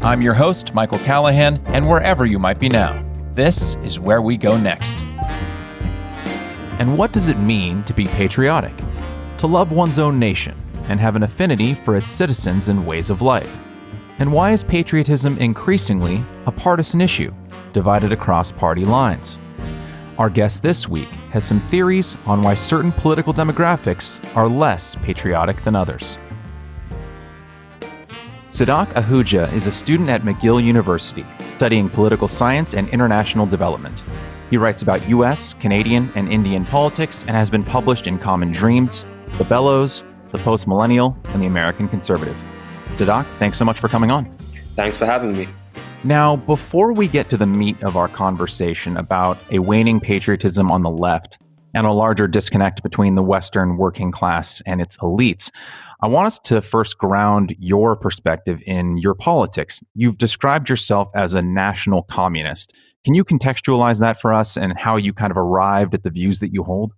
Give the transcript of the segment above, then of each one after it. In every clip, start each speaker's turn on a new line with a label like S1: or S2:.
S1: I'm your host, Michael Callahan, and wherever you might be now, this is Where We Go Next. And what does it mean to be patriotic? To love one's own nation and have an affinity for its citizens and ways of life? And why is patriotism increasingly a partisan issue, divided across party lines? Our guest this week has some theories on why certain political demographics are less patriotic than others. Siddak Ahuja is a student at McGill University, studying political science and international development. He writes about U.S., Canadian, and Indian politics and has been published in Common Dreams, The Bellows, The Post-Millennial, and The American Conservative. Siddak, thanks so much for coming on.
S2: Thanks for having me.
S1: Now, before we get to the meat of our conversation about a waning patriotism on the left and a larger disconnect between the Western working class and its elites, I want us to first ground your perspective in your politics. You've described yourself as a national communist. Can you contextualize that for us and how you kind of arrived at the views that you hold?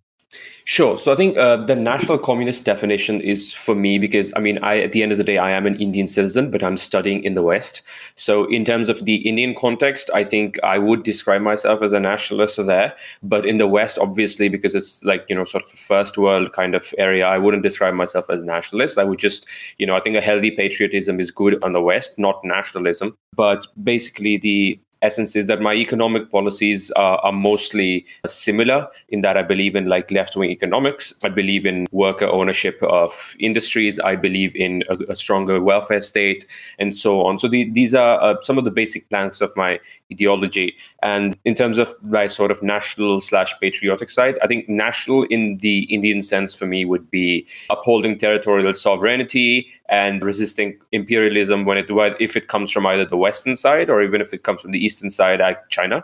S2: Sure. So I think the national communist definition is for me because, at the end of the day, I am an Indian citizen, but I'm studying in the West. So in terms of the Indian context, I think I would describe myself as a nationalist there. But in the West, obviously, because it's sort of a first world kind of area, I wouldn't describe myself as nationalist. I would just, I think a healthy patriotism is good on the West, not nationalism. But basically, the essence is that my economic policies are mostly similar in that I believe in left-wing economics. I believe in worker ownership of industries. I believe in a stronger welfare state and so on. So these are some of the basic planks of my ideology. And in terms of my sort of national/patriotic side, I think national in the Indian sense for me would be upholding territorial sovereignty and resisting imperialism if it comes from either the Western side or even if it comes from the Eastern side, like China.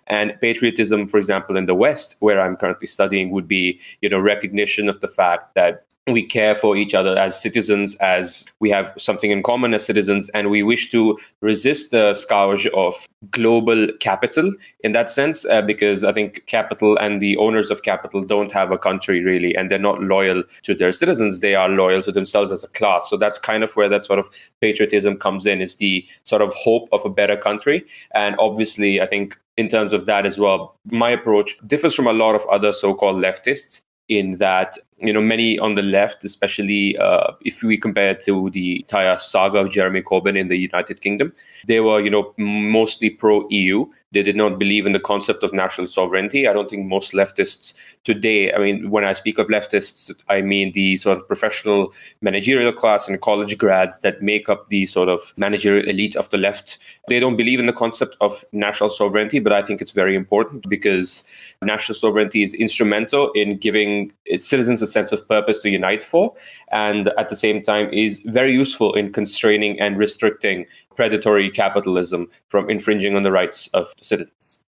S2: And patriotism, for example, in the West, where I'm currently studying, would be, recognition of the fact that we care for each other as citizens, as we have something in common as citizens, and we wish to resist the scourge of global capital in that sense, because I think capital and the owners of capital don't have a country really, and they're not loyal to their citizens. They are loyal to themselves as a class. So that's kind of where that sort of patriotism comes in, is the sort of hope of a better country. And obviously, I think in terms of that as well, my approach differs from a lot of other so-called leftists in that, many on the left, especially if we compare to the entire saga of Jeremy Corbyn in the United Kingdom, they were, mostly pro-EU. They did not believe in the concept of national sovereignty. I don't think most leftists today, when I speak of leftists, I mean the sort of professional managerial class and college grads that make up the sort of managerial elite of the left. They don't believe in the concept of national sovereignty, but I think it's very important because national sovereignty is instrumental in giving its citizens a sense of purpose to unite for, and at the same time is very useful in constraining and restricting predatory capitalism from infringing on the rights of citizens.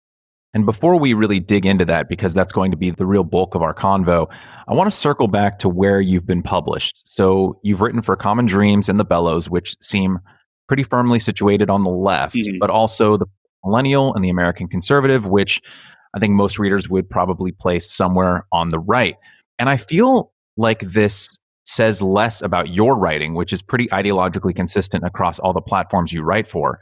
S1: And before we really dig into that, because that's going to be the real bulk of our convo, I want to circle back to where you've been published. So you've written for Common Dreams and The Bellows, which seem pretty firmly situated on the left, but also The Millennial and The American Conservative, which I think most readers would probably place somewhere on the right. And I feel like this says less about your writing, which is pretty ideologically consistent across all the platforms you write for,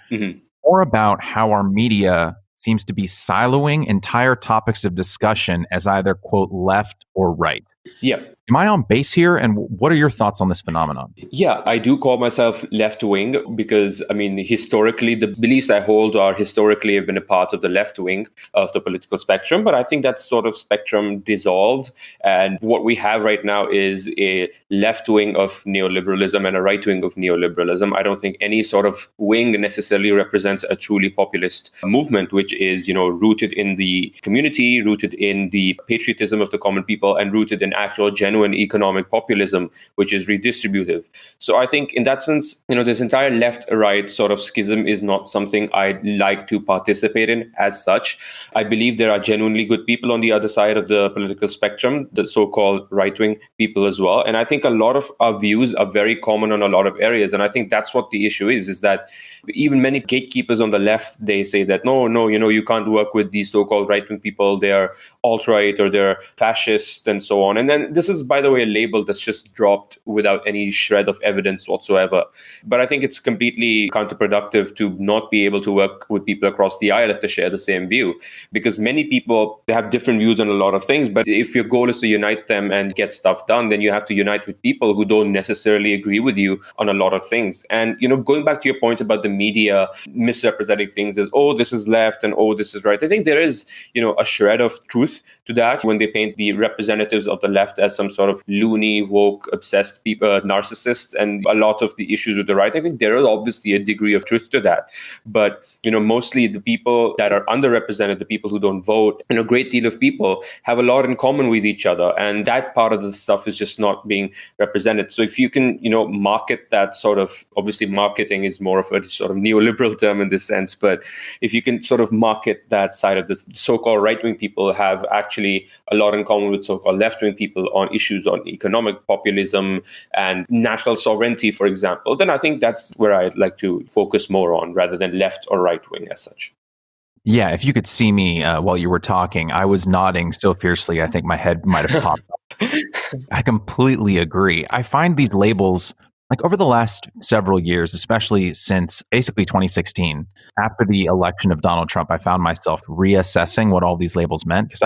S1: or about how our media seems to be siloing entire topics of discussion as either, quote, left or right.
S2: Yeah.
S1: Am I on base here? And what are your thoughts on this phenomenon?
S2: Yeah, I do call myself left wing because, historically, the beliefs I hold are historically have been a part of the left wing of the political spectrum. But I think that sort of spectrum dissolved. And what we have right now is a left wing of neoliberalism and a right wing of neoliberalism. I don't think any sort of wing necessarily represents a truly populist movement, which is, rooted in the community, rooted in the patriotism of the common people, and rooted in actual genuine economic populism, which is redistributive. So I think in that sense, this entire left-right sort of schism is not something I'd like to participate in as such. I believe there are genuinely good people on the other side of the political spectrum, the so-called right-wing people as well. And I think a lot of our views are very common on a lot of areas. And I think that's what the issue is that even many gatekeepers on the left, they say that, no, you can't work with these so-called right-wing people. They're alt-right or they're fascist and so on. And then this is, by the way, a label that's just dropped without any shred of evidence whatsoever. But I think it's completely counterproductive to not be able to work with people across the aisle if they share the same view, because many people, they have different views on a lot of things. But if your goal is to unite them and get stuff done, then you have to unite with people who don't necessarily agree with you on a lot of things. And, going back to your point about the media misrepresenting things as, oh, this is left and oh, this is right. I think there is, a shred of truth to that when they paint the representatives of the left as some sort of loony, woke, obsessed people, narcissists, and a lot of the issues with the right. I think there is obviously a degree of truth to that. But, mostly the people that are underrepresented, the people who don't vote, a great deal of people have a lot in common with each other. And that part of the stuff is just not being represented. So if you can, market that sort of, obviously marketing is more of a sort of neoliberal term in this sense, but if you can sort of market that side of the so-called right-wing people have actually a lot in common with so-called left-wing people on issues on economic populism and national sovereignty, for example, then I think that's where I'd like to focus more on rather than left or right-wing as such.
S1: Yeah, if you could see me while you were talking, I was nodding so fiercely, I think my head might have popped up. I completely agree. I find these labels, like over the last several years, especially since basically 2016, after the election of Donald Trump, I found myself reassessing what all these labels meant. Because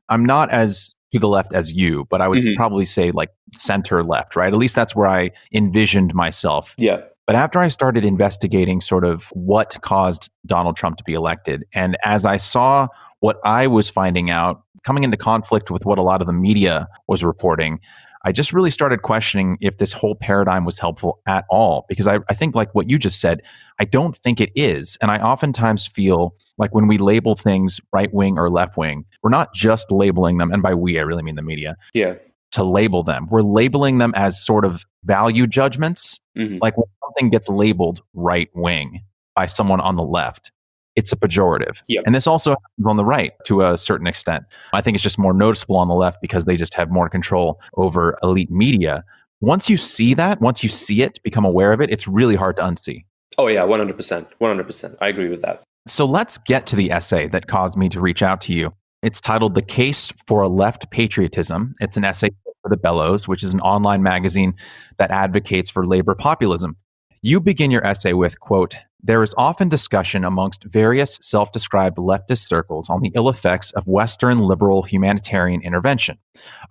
S1: I'm not as to the left as you, but I would probably say like center left, right? At least that's where I envisioned myself.
S2: Yeah.
S1: But after I started investigating sort of what caused Donald Trump to be elected, and as I saw what I was finding out coming into conflict with what a lot of the media was reporting, I just really started questioning if this whole paradigm was helpful at all. Because I think, like what you just said, I don't think it is. And I oftentimes feel like when we label things right wing or left wing, we're not just labeling them, and by we, I really mean the media.
S2: Yeah.
S1: To label them. We're labeling them as sort of value judgments. Like when something gets labeled right wing by someone on the left, it's a pejorative.
S2: Yep.
S1: And this also happens on the right to a certain extent. I think it's just more noticeable on the left because they just have more control over elite media. Once you see that, once you see it, become aware of it, it's really hard to unsee.
S2: Oh, yeah, 100%. 100%. I agree with that.
S1: So let's get to the essay that caused me to reach out to you. It's titled The Case for a Left Patriotism. It's an essay for The Bellows, which is an online magazine that advocates for labor populism. You begin your essay with, quote, "There is often discussion amongst various self-described leftist circles on the ill effects of Western liberal humanitarian intervention,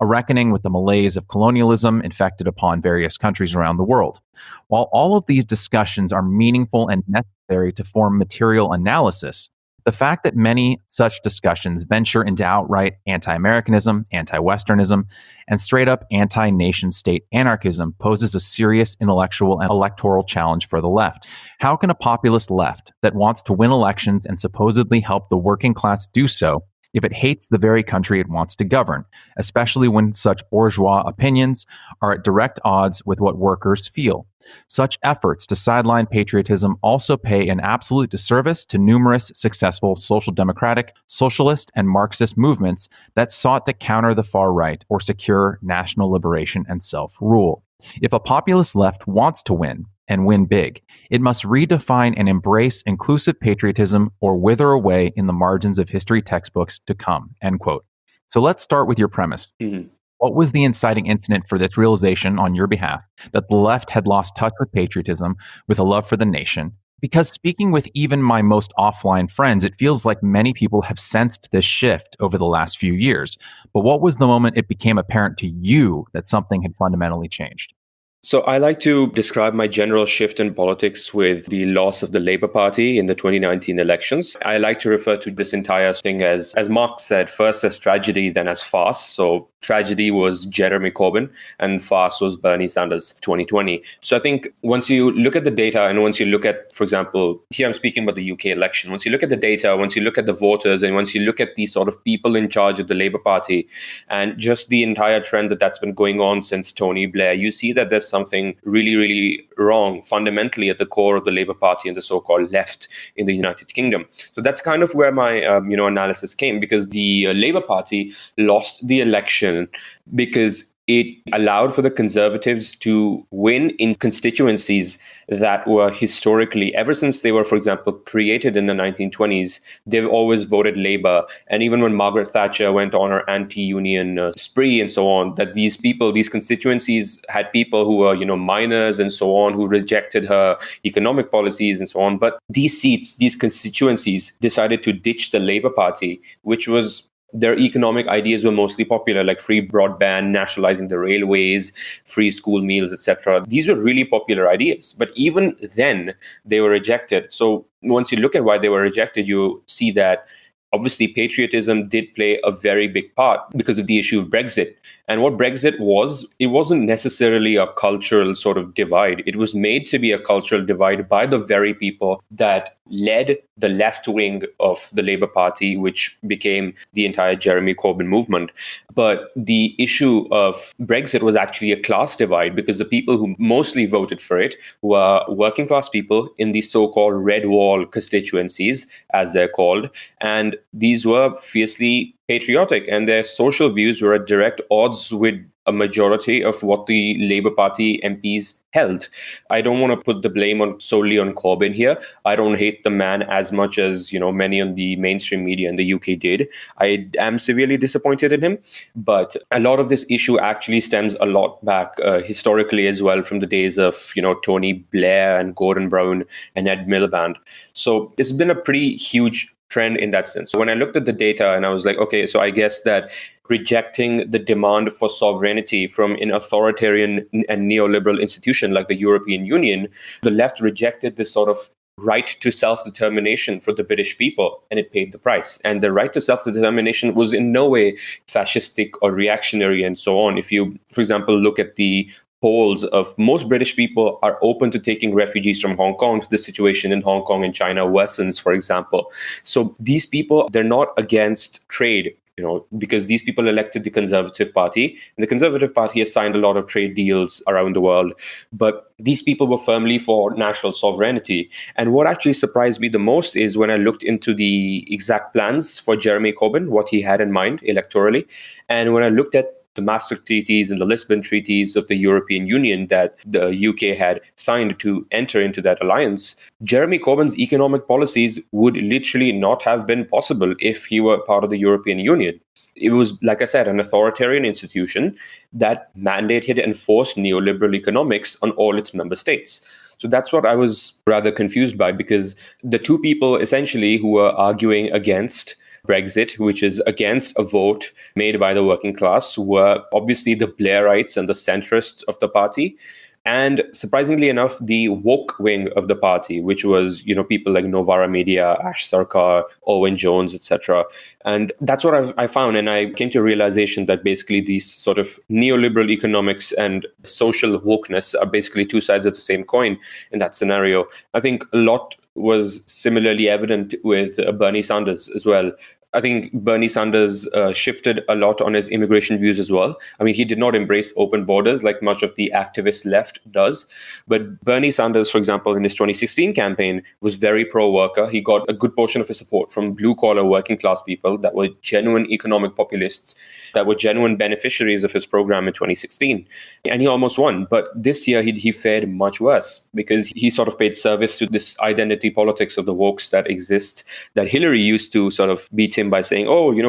S1: a reckoning with the malaise of colonialism infected upon various countries around the world. While all of these discussions are meaningful and necessary to form material analysis, the fact that many such discussions venture into outright anti-Americanism, anti-Westernism, and straight-up anti-nation-state anarchism poses a serious intellectual and electoral challenge for the left. How can a populist left that wants to win elections and supposedly help the working class do so if it hates the very country it wants to govern, especially when such bourgeois opinions are at direct odds with what workers feel? Such efforts to sideline patriotism also pay an absolute disservice to numerous successful social democratic, socialist, and Marxist movements that sought to counter the far right or secure national liberation and self-rule. If a populist left wants to win, and win big, it must redefine and embrace inclusive patriotism or wither away in the margins of history textbooks to come," end quote. So let's start with your premise. What was the inciting incident for this realization on your behalf that the left had lost touch with patriotism, with a love for the nation? Because speaking with even my most offline friends, it feels like many people have sensed this shift over the last few years. But what was the moment it became apparent to you that something had fundamentally changed?
S2: So I like to describe my general shift in politics with the loss of the Labour Party in the 2019 elections. I like to refer to this entire thing as Marx said, first as tragedy, then as farce. So tragedy was Jeremy Corbyn and farce was Bernie Sanders 2020. So I think once you look at the data and once you look at, for example, here I'm speaking about the UK election, once you look at the data, once you look at the voters, and once you look at the sort of people in charge of the Labour Party and just the entire trend that's been going on since Tony Blair, you see that there's something really, really wrong fundamentally at the core of the Labour Party and the so-called left in the United Kingdom. So that's kind of where my analysis came, because the Labour Party lost the election because it allowed for the Conservatives to win in constituencies that were historically, ever since they were, for example, created in the 1920s, they've always voted Labour. And even when Margaret Thatcher went on her anti-union spree and so on, that these people, these constituencies had people who were, miners and so on, who rejected her economic policies and so on. But these seats, these constituencies decided to ditch the Labour Party, which was their economic ideas were mostly popular, like free broadband, nationalizing the railways, free school meals, etc. These were really popular ideas. But even then, they were rejected. So once you look at why they were rejected, you see that obviously patriotism did play a very big part because of the issue of Brexit. And what Brexit was, it wasn't necessarily a cultural sort of divide. It was made to be a cultural divide by the very people that led the left wing of the Labour Party, which became the entire Jeremy Corbyn movement. But the issue of Brexit was actually a class divide, because the people who mostly voted for it were working class people in the so-called red wall constituencies, as they're called. And these were fiercely patriotic, and their social views were at direct odds with a majority of what the Labour Party MPs held. I don't want to put the blame solely on Corbyn here. I don't hate the man as much as many on the mainstream media in the UK did. I am severely disappointed in him, but a lot of this issue actually stems a lot back historically as well, from the days of Tony Blair and Gordon Brown and Ed Miliband. So it's been a pretty huge trend in that sense. So when I looked at the data and I was like, okay, so I guess that rejecting the demand for sovereignty from an authoritarian and neoliberal institution like the European Union, the left rejected this sort of right to self-determination for the British people, and it paid the price. And the right to self-determination was in no way fascistic or reactionary and so on. If you, for example, look at the polls of most British people are open to taking refugees from Hong Kong if the situation in Hong Kong and China worsens, for example. So these people, they're not against trade, because these people elected the Conservative Party, and the Conservative Party has signed a lot of trade deals around the world. But these people were firmly for national sovereignty. And what actually surprised me the most is when I looked into the exact plans for Jeremy Corbyn, what he had in mind electorally, and when I looked at the Maastricht treaties and the Lisbon treaties of the European Union that the UK had signed to enter into that alliance, Jeremy Corbyn's economic policies would literally not have been possible if he were part of the European Union. It was, like I said, an authoritarian institution that mandated and forced neoliberal economics on all its member states. So that's what I was rather confused by, because the two people essentially who were arguing against Brexit, which is against a vote made by the working class, were obviously the Blairites and the centrists of the party. And surprisingly enough, the woke wing of the party, which was, people like Novara Media, Ash Sarkar, Owen Jones, etc. And that's what I found. And I came to a realization that basically these sort of neoliberal economics and social wokeness are basically two sides of the same coin in that scenario. I think a lot was similarly evident with Bernie Sanders as well. I think Bernie Sanders shifted a lot on his immigration views as well. I mean, he did not embrace open borders like much of the activist left does. But Bernie Sanders, for example, in his 2016 campaign, was very pro-worker. He got a good portion of his support from blue-collar working class people that were genuine economic populists, that were genuine beneficiaries of his program in 2016. And he almost won. But this year, he fared much worse, because he sort of paid service to this identity politics of the wokes that exist, that Hillary used to sort of beat him by saying,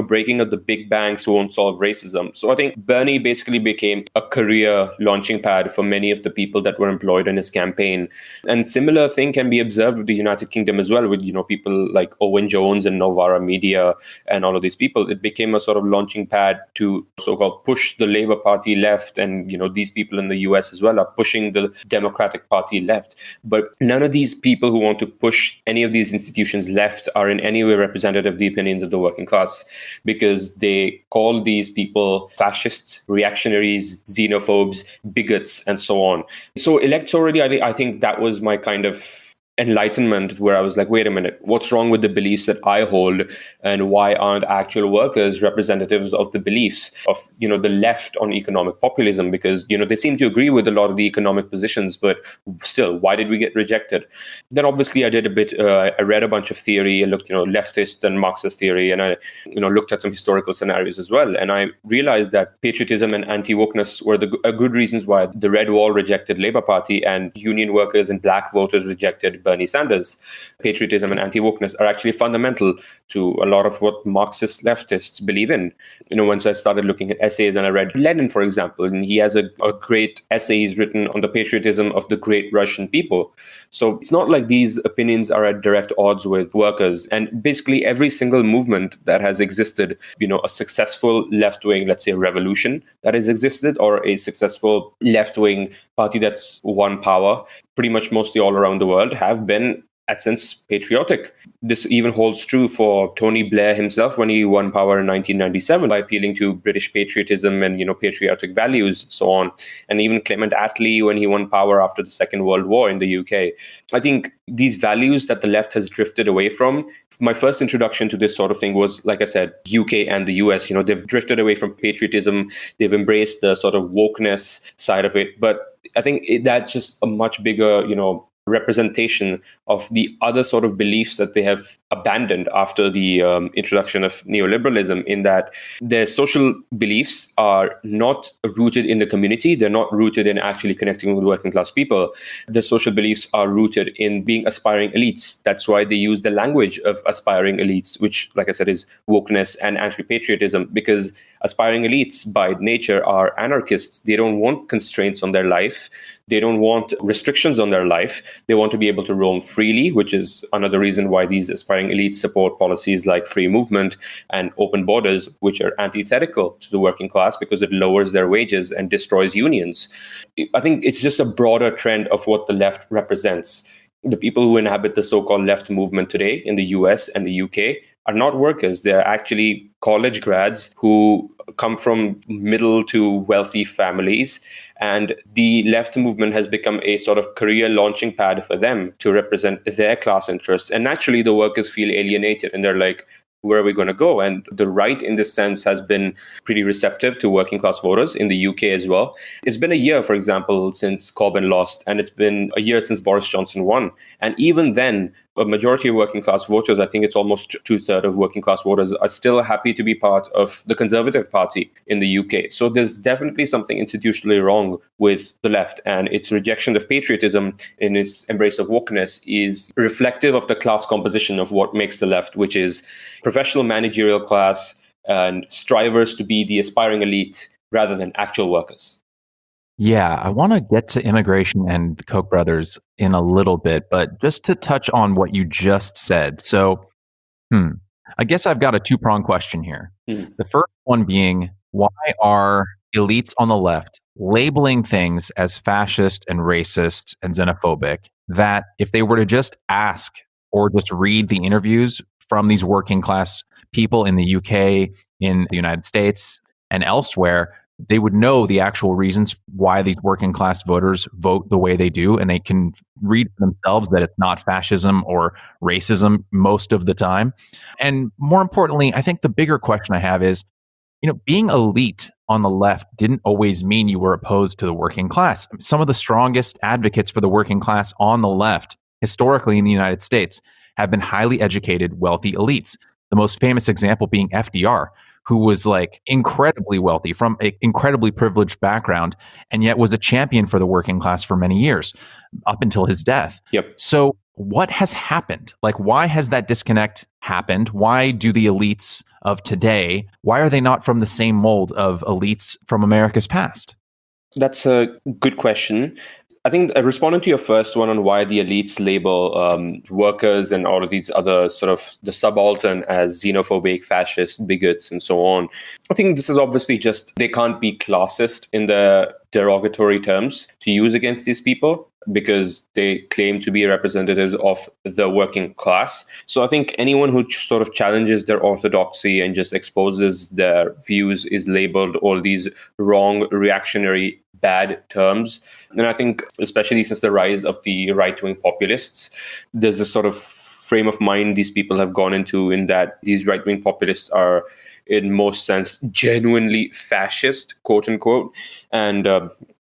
S2: breaking up the big banks won't solve racism. So I think Bernie basically became a career launching pad for many of the people that were employed in his campaign. And similar thing can be observed with the United Kingdom as well, with, people like Owen Jones and Novara Media and all of these people. It became a sort of launching pad to so-called push the Labour Party left. And, these people in the US as well are pushing the Democratic Party left. But none of these people who want to push any of these institutions left are in any way representative of the opinions of the working class, because they call these people fascists, reactionaries, xenophobes, bigots, and so on. So electorally, I think that was my kind of enlightenment where I was like, wait a minute, what's wrong with the beliefs that I hold, and why aren't actual workers representatives of the beliefs of, the left on economic populism? Because, they seem to agree with a lot of the economic positions, but still, why did we get rejected? Then obviously I did a bit, I read a bunch of theory, I looked, leftist and Marxist theory, and I, looked at some historical scenarios as well. And I realized that patriotism and anti-wokeness were a good reasons why the Red Wall rejected Labour Party and union workers and black voters rejected Bernie Sanders. Patriotism and anti-wokeness are actually fundamental to a lot of what Marxist leftists believe in. Once I started looking at essays, and I read Lenin, for example, and he has a great essay he's written on the patriotism of the great Russian people. So it's not like these opinions are at direct odds with workers. And basically every single movement that has existed, a successful left-wing, let's say, revolution that has existed, or a successful left-wing party that's won power, pretty much mostly all around the world, have been at sense patriotic. This even holds true for Tony Blair himself when he won power in 1997 by appealing to British patriotism and patriotic values, so on. And even Clement Attlee when he won power after the Second World War in the UK. I think these values that the left has drifted away from. My first introduction to this sort of thing was, like I said, UK and the US. They've drifted away from patriotism. They've embraced the sort of wokeness side of it. But I think that's just a much bigger, representation of the other sort of beliefs that they have abandoned after the introduction of neoliberalism, in that their social beliefs are not rooted in the community. They're not rooted in actually connecting with working class people. Their social beliefs are rooted in being aspiring elites. That's why they use the language of aspiring elites, which, like I said, is wokeness and anti-patriotism, because aspiring elites by nature are anarchists. They don't want constraints on their life. They don't want restrictions on their life. They want to be able to roam freely, which is another reason why these aspiring elites support policies like free movement and open borders, which are antithetical to the working class because it lowers their wages and destroys unions. I think it's just a broader trend of what the left represents. The people who inhabit the so-called left movement today in the US and the UK are not workers. They're actually college grads who come from middle to wealthy families. And the left movement has become a sort of career launching pad for them to represent their class interests. And naturally, the workers feel alienated and they're like, where are we going to go? And the right, in this sense, has been pretty receptive to working class voters in the UK as well. It's been a year, for example, since Corbyn lost, and it's been a year since Boris Johnson won. And even then, a majority of working class voters, I think it's almost 2/3 of working class voters, are still happy to be part of the Conservative Party in the UK. So there's definitely something institutionally wrong with the left, and its rejection of patriotism in its embrace of wokeness is reflective of the class composition of what makes the left, which is professional managerial class and strivers to be the aspiring elite rather than actual workers.
S1: Yeah, I want to get to immigration and the Koch brothers in a little bit, but just to touch on what you just said. So, I guess I've got a two-pronged question here. The first one being, why are elites on the left labeling things as fascist and racist and xenophobic that if they were to just ask or just read the interviews from these working class people in the UK, in the United States, and elsewhere, they would know the actual reasons why these working class voters vote the way they do, and they can read for themselves that it's not fascism or racism most of the time. And more importantly, I think the bigger question I have is, being elite on the left didn't always mean you were opposed to the working class. Some of the strongest advocates for the working class on the left, historically in the United States, have been highly educated, wealthy elites. The most famous example being FDR, who was like incredibly wealthy from an incredibly privileged background, and yet was a champion for the working class for many years, up until his death.
S2: Yep.
S1: So what has happened? Like, why has that disconnect happened? Why do the elites of today, why are they not from the same mold of elites from America's past?
S2: That's a good question. I think responding to your first one on why the elites label workers and all of these other sort of the subaltern as xenophobic, fascist, bigots, and so on, I think this is obviously just they can't be classist in the derogatory terms to use against these people because they claim to be representatives of the working class. So I think anyone who sort of challenges their orthodoxy and just exposes their views is labeled all these wrong reactionary bad terms. And I think, especially since the rise of the right-wing populists, there's this sort of frame of mind these people have gone into, in that these right-wing populists are, in most sense, genuinely fascist, quote unquote. And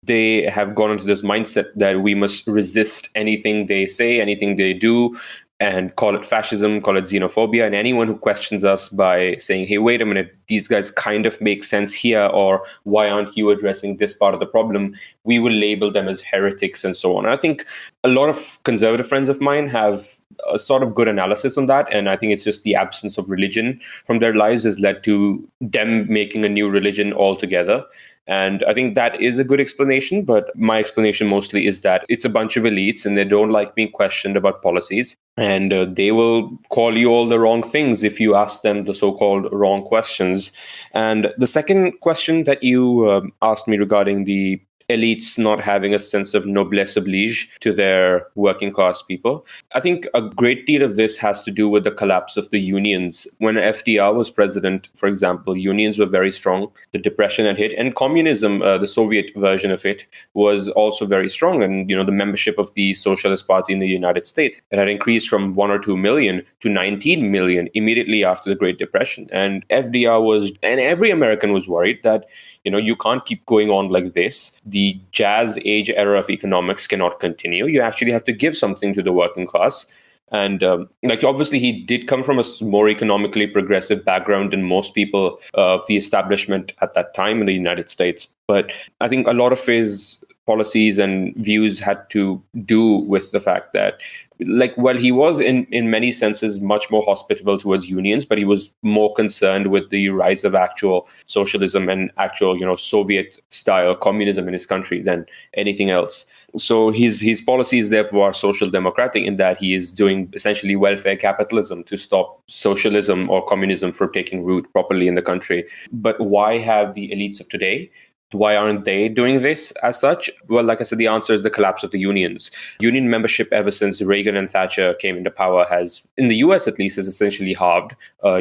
S2: they have gone into this mindset that we must resist anything they say, anything they do, and call it fascism, call it xenophobia. And anyone who questions us by saying, hey, wait a minute, these guys kind of make sense here, or why aren't you addressing this part of the problem, we will label them as heretics and so on. And I think a lot of conservative friends of mine have a sort of good analysis on that. And I think it's just the absence of religion from their lives has led to them making a new religion altogether. And I think that is a good explanation. But my explanation mostly is that it's a bunch of elites and they don't like being questioned about policies. And they will call you all the wrong things if you ask them the so-called wrong questions. And the second question that you asked me regarding the elites not having a sense of noblesse oblige to their working class people. I think a great deal of this has to do with the collapse of the unions. When FDR was president, for example, unions were very strong. The depression had hit, and communism, the Soviet version of it, was also very strong. And the membership of the Socialist Party in the United States, it had increased from 1 or 2 million to 19 million immediately after the Great Depression. And FDR was, and every American was worried that you can't keep going on like this. The jazz age era of economics cannot continue. You actually have to give something to the working class. And obviously, he did come from a more economically progressive background than most people of the establishment at that time in the United States. But I think a lot of his policies and views had to do with the fact that, he was in many senses much more hospitable towards unions, but he was more concerned with the rise of actual socialism and actual, Soviet style communism in his country than anything else. So his policies, therefore, are social democratic in that he is doing essentially welfare capitalism to stop socialism or communism from taking root properly in the country. But why have the elites of today, why aren't they doing this as such? Well, like I said, the answer is the collapse of the unions. Union membership ever since Reagan and Thatcher came into power has, in the US at least, has essentially halved.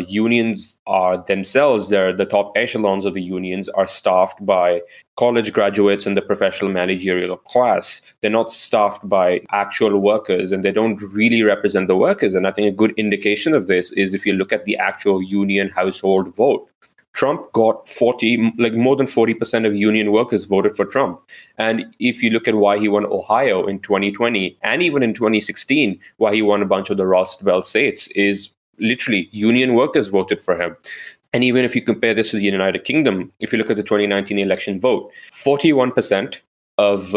S2: Unions are themselves, the top echelons of the unions are staffed by college graduates and the professional managerial class. They're not staffed by actual workers, and they don't really represent the workers. And I think a good indication of this is if you look at the actual union household vote. Trump got more than 40% of union workers voted for Trump. And if you look at why he won Ohio in 2020 and even in 2016, why he won a bunch of the Rust Belt states, is literally union workers voted for him. And even if you compare this to the United Kingdom, if you look at the 2019 election vote, 41% of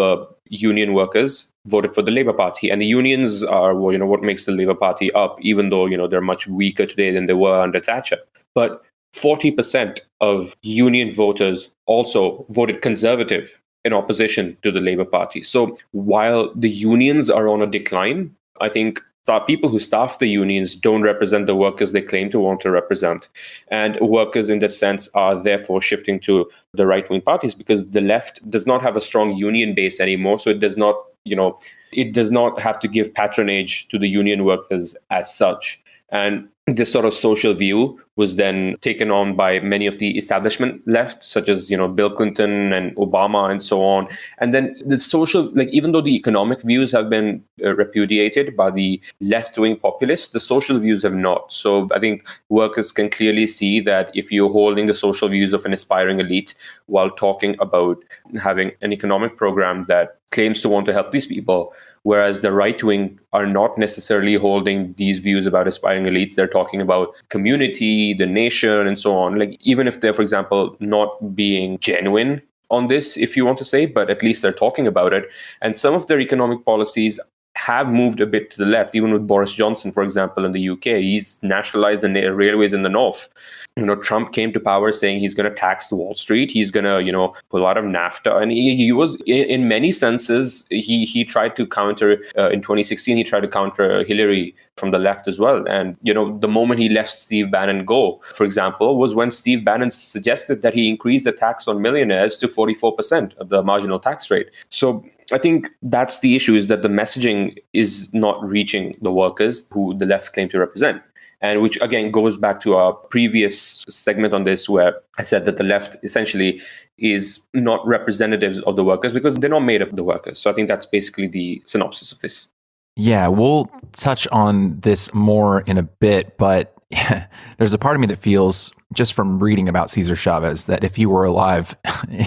S2: union workers voted for the Labour Party. And the unions are, what makes the Labour Party up, even though, they're much weaker today than they were under Thatcher. But 40% of union voters also voted conservative in opposition to the Labour Party. So while the unions are on a decline, I think people who staff the unions don't represent the workers they claim to want to represent. And workers in this sense are therefore shifting to the right-wing parties because the left does not have a strong union base anymore. So it does not, it does not have to give patronage to the union workers as such. And this sort of social view was then taken on by many of the establishment left, such as, Bill Clinton and Obama and so on. And then the social, even though the economic views have been repudiated by the left-wing populists, the social views have not. So I think workers can clearly see that if you're holding the social views of an aspiring elite while talking about having an economic program that claims to want to help these people, whereas the right wing are not necessarily holding these views about aspiring elites. They're talking about community, the nation, and so on. Even if they're, for example, not being genuine on this, if you want to say, but at least they're talking about it. And some of their economic policies have moved a bit to the left, even with Boris Johnson, for example, in the UK. He's nationalized the railways in the north. Trump came to power saying he's going to tax Wall Street. He's going to, pull out of NAFTA. And he was, in many senses, he tried to counter, in 2016, he tried to counter Hillary from the left as well. And, the moment he left Steve Bannon go, for example, was when Steve Bannon suggested that he increase the tax on millionaires to 44% of the marginal tax rate. So I think that's the issue, is that the messaging is not reaching the workers who the left claim to represent. And which again goes back to our previous segment on this, where I said that the left essentially is not representatives of the workers because they're not made up of the workers. So I think that's basically the synopsis of this.
S1: Yeah, we'll touch on this more in a bit, but there's a part of me that feels, just from reading about Cesar Chavez, that if he were alive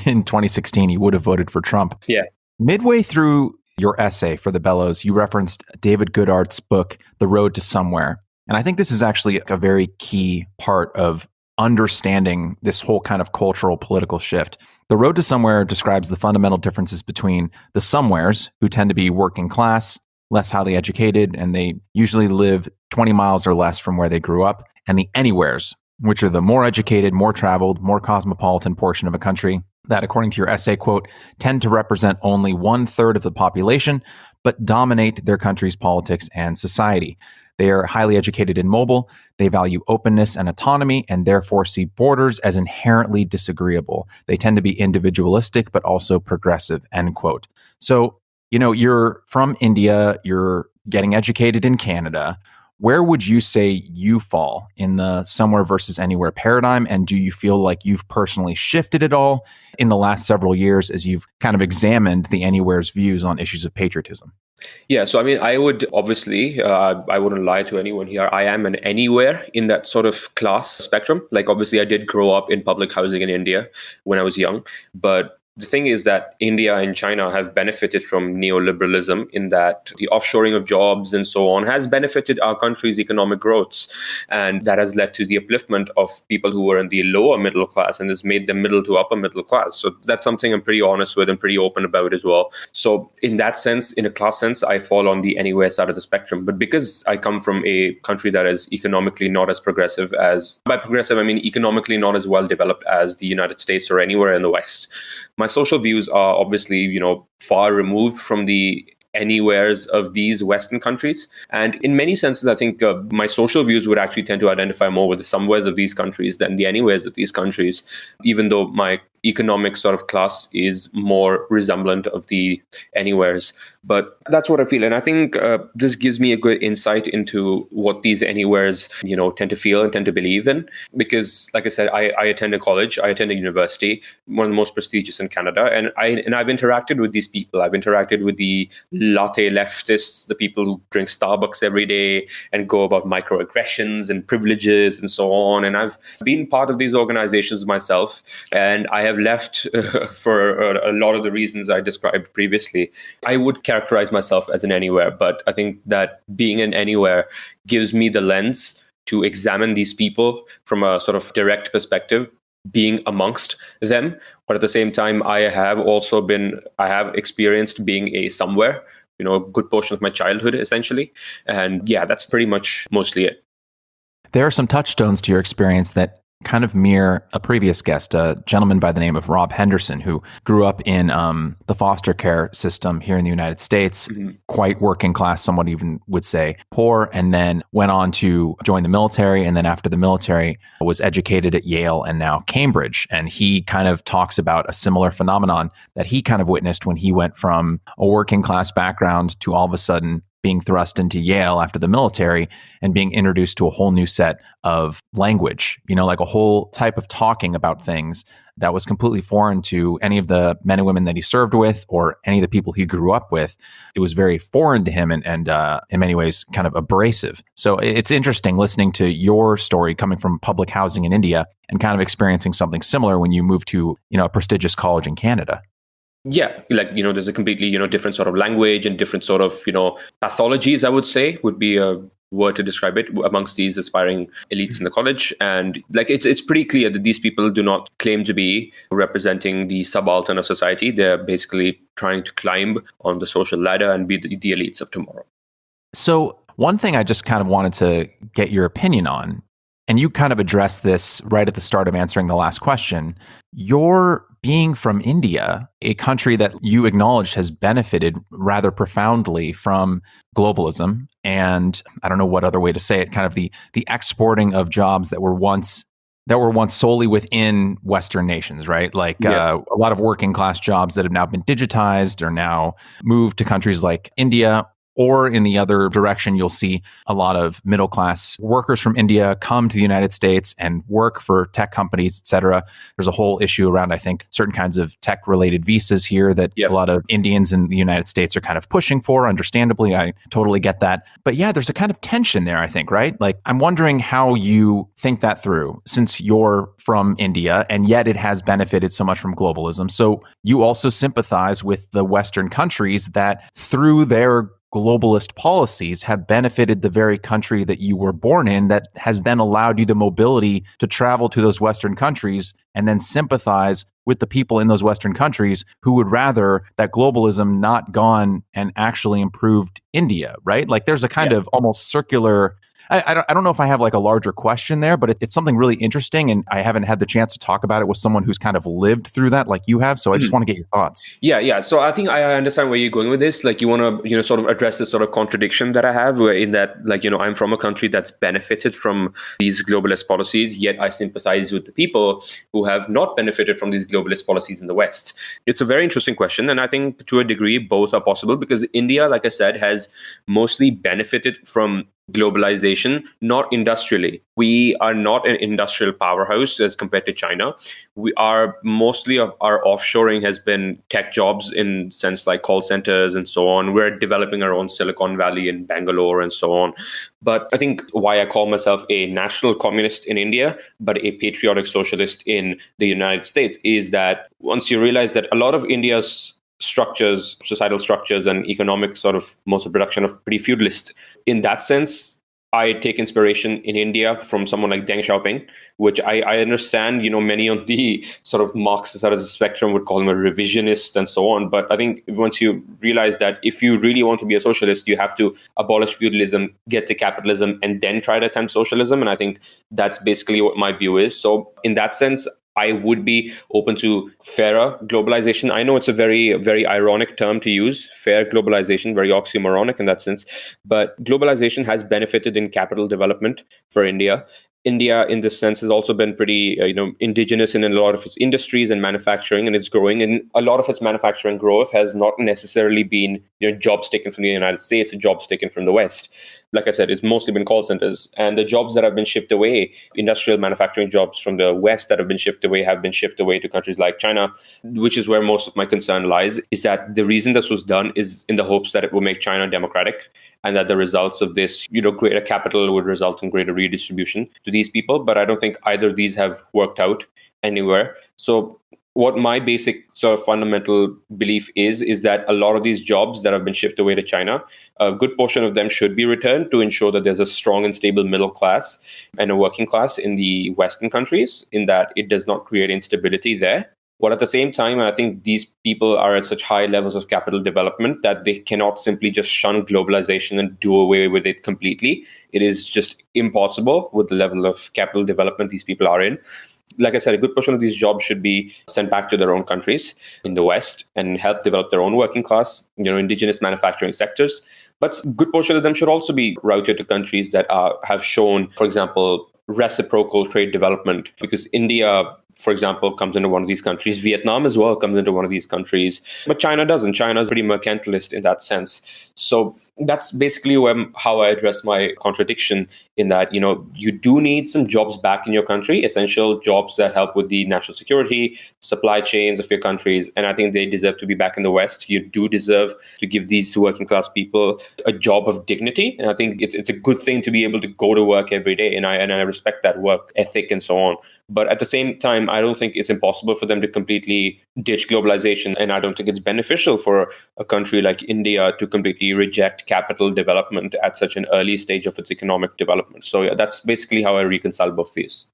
S1: in 2016, he would have voted for Trump.
S2: Yeah.
S1: Midway through your essay for the Bellows, you referenced David Goodhart's book, The Road to Somewhere. And I think this is actually a very key part of understanding this whole kind of cultural political shift. The Road to Somewhere describes the fundamental differences between the somewheres, who tend to be working class, less highly educated, and they usually live 20 miles or less from where they grew up, and the anywheres, which are the more educated, more traveled, more cosmopolitan portion of a country that, according to your essay, quote, tend to represent only 1/3 of the population, but dominate their country's politics and society. They are highly educated and mobile. They value openness and autonomy and therefore see borders as inherently disagreeable. They tend to be individualistic, but also progressive, end quote. So, you're from India, you're getting educated in Canada. Where would you say you fall in the somewhere versus anywhere paradigm? And do you feel like you've personally shifted at all in the last several years as you've kind of examined the anywhere's views on issues of patriotism?
S2: Yeah, so I mean, I would obviously, I wouldn't lie to anyone here. I am an anywhere in that sort of class spectrum. Like, obviously, I did grow up in public housing in India when I was young, but the thing is that India and China have benefited from neoliberalism in that the offshoring of jobs and so on has benefited our country's economic growths. And that has led to the upliftment of people who were in the lower middle class and has made them middle to upper middle class. So that's something I'm pretty honest with and pretty open about as well. So in that sense, in a class sense, I fall on the anywhere side of the spectrum. But because I come from a country that is economically not as progressive as, by progressive, I mean economically not as well developed as the United States or anywhere in the West, my social views are obviously, far removed from the anywheres of these Western countries. And in many senses, I think my social views would actually tend to identify more with the somewheres of these countries than the anywheres of these countries, even though my economic sort of class is more resemblant of the anywheres. But that's what I feel. And I think this gives me a good insight into what these anywheres, tend to feel and tend to believe in. Because, like I said, I attend a college, I attend a university, one of the most prestigious in Canada. And I've interacted with these people. I've interacted with the latte leftists, the people who drink Starbucks every day and go about microaggressions and privileges and so on. And I've been part of these organizations myself. And I have left for a lot of the reasons I described previously. I would characterize myself as an anywhere, but I think that being an anywhere gives me the lens to examine these people from a sort of direct perspective, being amongst them. But at the same time, I have experienced being a somewhere, a good portion of my childhood, essentially. And yeah, that's pretty much mostly it.
S1: There are some touchstones to your experience that kind of mirror a previous guest, a gentleman by the name of Rob Henderson, who grew up in the foster care system here in the United States, quite working class, someone even would say poor, and then went on to join the military. And then after the military, was educated at Yale and now Cambridge. And he kind of talks about a similar phenomenon that he kind of witnessed when he went from a working class background to all of a sudden being thrust into Yale after the military and being introduced to a whole new set of language, like a whole type of talking about things that was completely foreign to any of the men and women that he served with or any of the people he grew up with. It was very foreign to him and in many ways kind of abrasive. So it's interesting listening to your story coming from public housing in India and kind of experiencing something similar when you moved to, a prestigious college in Canada.
S2: Yeah, there's a completely, different sort of language and different sort of, pathologies, I would say, would be a word to describe it amongst these aspiring elites in the college. And it's pretty clear that these people do not claim to be representing the subaltern of society. They're basically trying to climb on the social ladder and be the elites of tomorrow.
S1: So one thing I just kind of wanted to get your opinion on, and you kind of addressed this right at the start of answering the last question, your being from India, a country that you acknowledged has benefited rather profoundly from globalism, and I don't know what other way to say it, kind of the exporting of jobs that were once solely within Western nations, right? A lot of working class jobs that have now been digitized or now moved to countries like India Or in the other direction, you'll see a lot of middle class workers from India come to the United States and work for tech companies, et cetera. There's a whole issue around, I think, certain kinds of tech related visas here that a
S2: Yep.
S1: lot of Indians in the United States are kind of pushing for, understandably. I totally get that. But yeah, there's a kind of tension there, I think, right? Like, I'm wondering how you think that through since you're from India and yet it has benefited so much from globalism. So you also sympathize with the Western countries that through their globalist policies have benefited the very country that you were born in, that has then allowed you the mobility to travel to those Western countries and then sympathize with the people in those Western countries who would rather that globalism not gone and actually improved India, right? Like there's a kind of almost circular. I don't know if I have like a larger question there, but it's something really interesting. And I haven't had the chance to talk about it with someone who's kind of lived through that like you have. So I just want to get your thoughts.
S2: Yeah. So I think I understand where you're going with this. Like you want to, sort of address this sort of contradiction that I have where in that, like, I'm from a country that's benefited from these globalist policies, yet I sympathize with the people who have not benefited from these globalist policies in the West. It's a very interesting question. And I think to a degree, both are possible because India, like I said, has mostly benefited from globalization, not industrially. We are not an industrial powerhouse as compared to China. We are mostly of our offshoring has been tech jobs in sense like call centers and so on. We're developing our own Silicon Valley in Bangalore and so on. But I think why I call myself a national communist in India, but a patriotic socialist in the United States is that once you realize that a lot of India's structures, societal structures, and economic sort of modes of production are pretty feudalist. In that sense, I take inspiration in India from someone like Deng Xiaoping, which I understand, many on the sort of Marxist side of the spectrum would call him a revisionist and so on. But I think once you realize that if you really want to be a socialist, you have to abolish feudalism, get to capitalism, and then try to attempt socialism. And I think that's basically what my view is. So in that sense, I would be open to fairer globalization. I know it's a very, very ironic term to use, fair globalization, very oxymoronic in that sense. But globalization has benefited in capital development for India. India, in this sense, has also been pretty, indigenous in a lot of its industries and manufacturing, and it's growing. And a lot of its manufacturing growth has not necessarily been, jobs taken from the United States, jobs taken from the West. Like I said, it's mostly been call centers, and the jobs that have been shipped away, industrial manufacturing jobs from the West that have been shipped away to countries like China, which is where most of my concern lies. Is that the reason this was done is in the hopes that it will make China democratic, and that the results of this, greater capital would result in greater redistribution to these people. But I don't think either of these have worked out anywhere. So what my basic sort of fundamental belief is that a lot of these jobs that have been shipped away to China, a good portion of them should be returned to ensure that there's a strong and stable middle class and a working class in the Western countries, in that it does not create instability there. But at the same time, I think these people are at such high levels of capital development that they cannot simply just shun globalization and do away with it completely. It is just impossible with the level of capital development these people are in. Like I said, a good portion of these jobs should be sent back to their own countries in the West and help develop their own working class, indigenous manufacturing sectors. But a good portion of them should also be routed to countries that have shown, for example, reciprocal trade development, because India, for example, comes into one of these countries. Vietnam as well comes into one of these countries. But China doesn't. China is pretty mercantilist in that sense. So that's basically how I address my contradiction in that, you do need some jobs back in your country, essential jobs that help with the national security, supply chains of your countries. And I think they deserve to be back in the West. You do deserve to give these working class people a job of dignity. And I think it's a good thing to be able to go to work every day. And I respect that work ethic and so on. But at the same time, I don't think it's impossible for them to completely ditch globalization. And I don't think it's beneficial for a country like India to completely reject capital development at such an early stage of its economic development. So yeah, that's basically how I reconcile both views.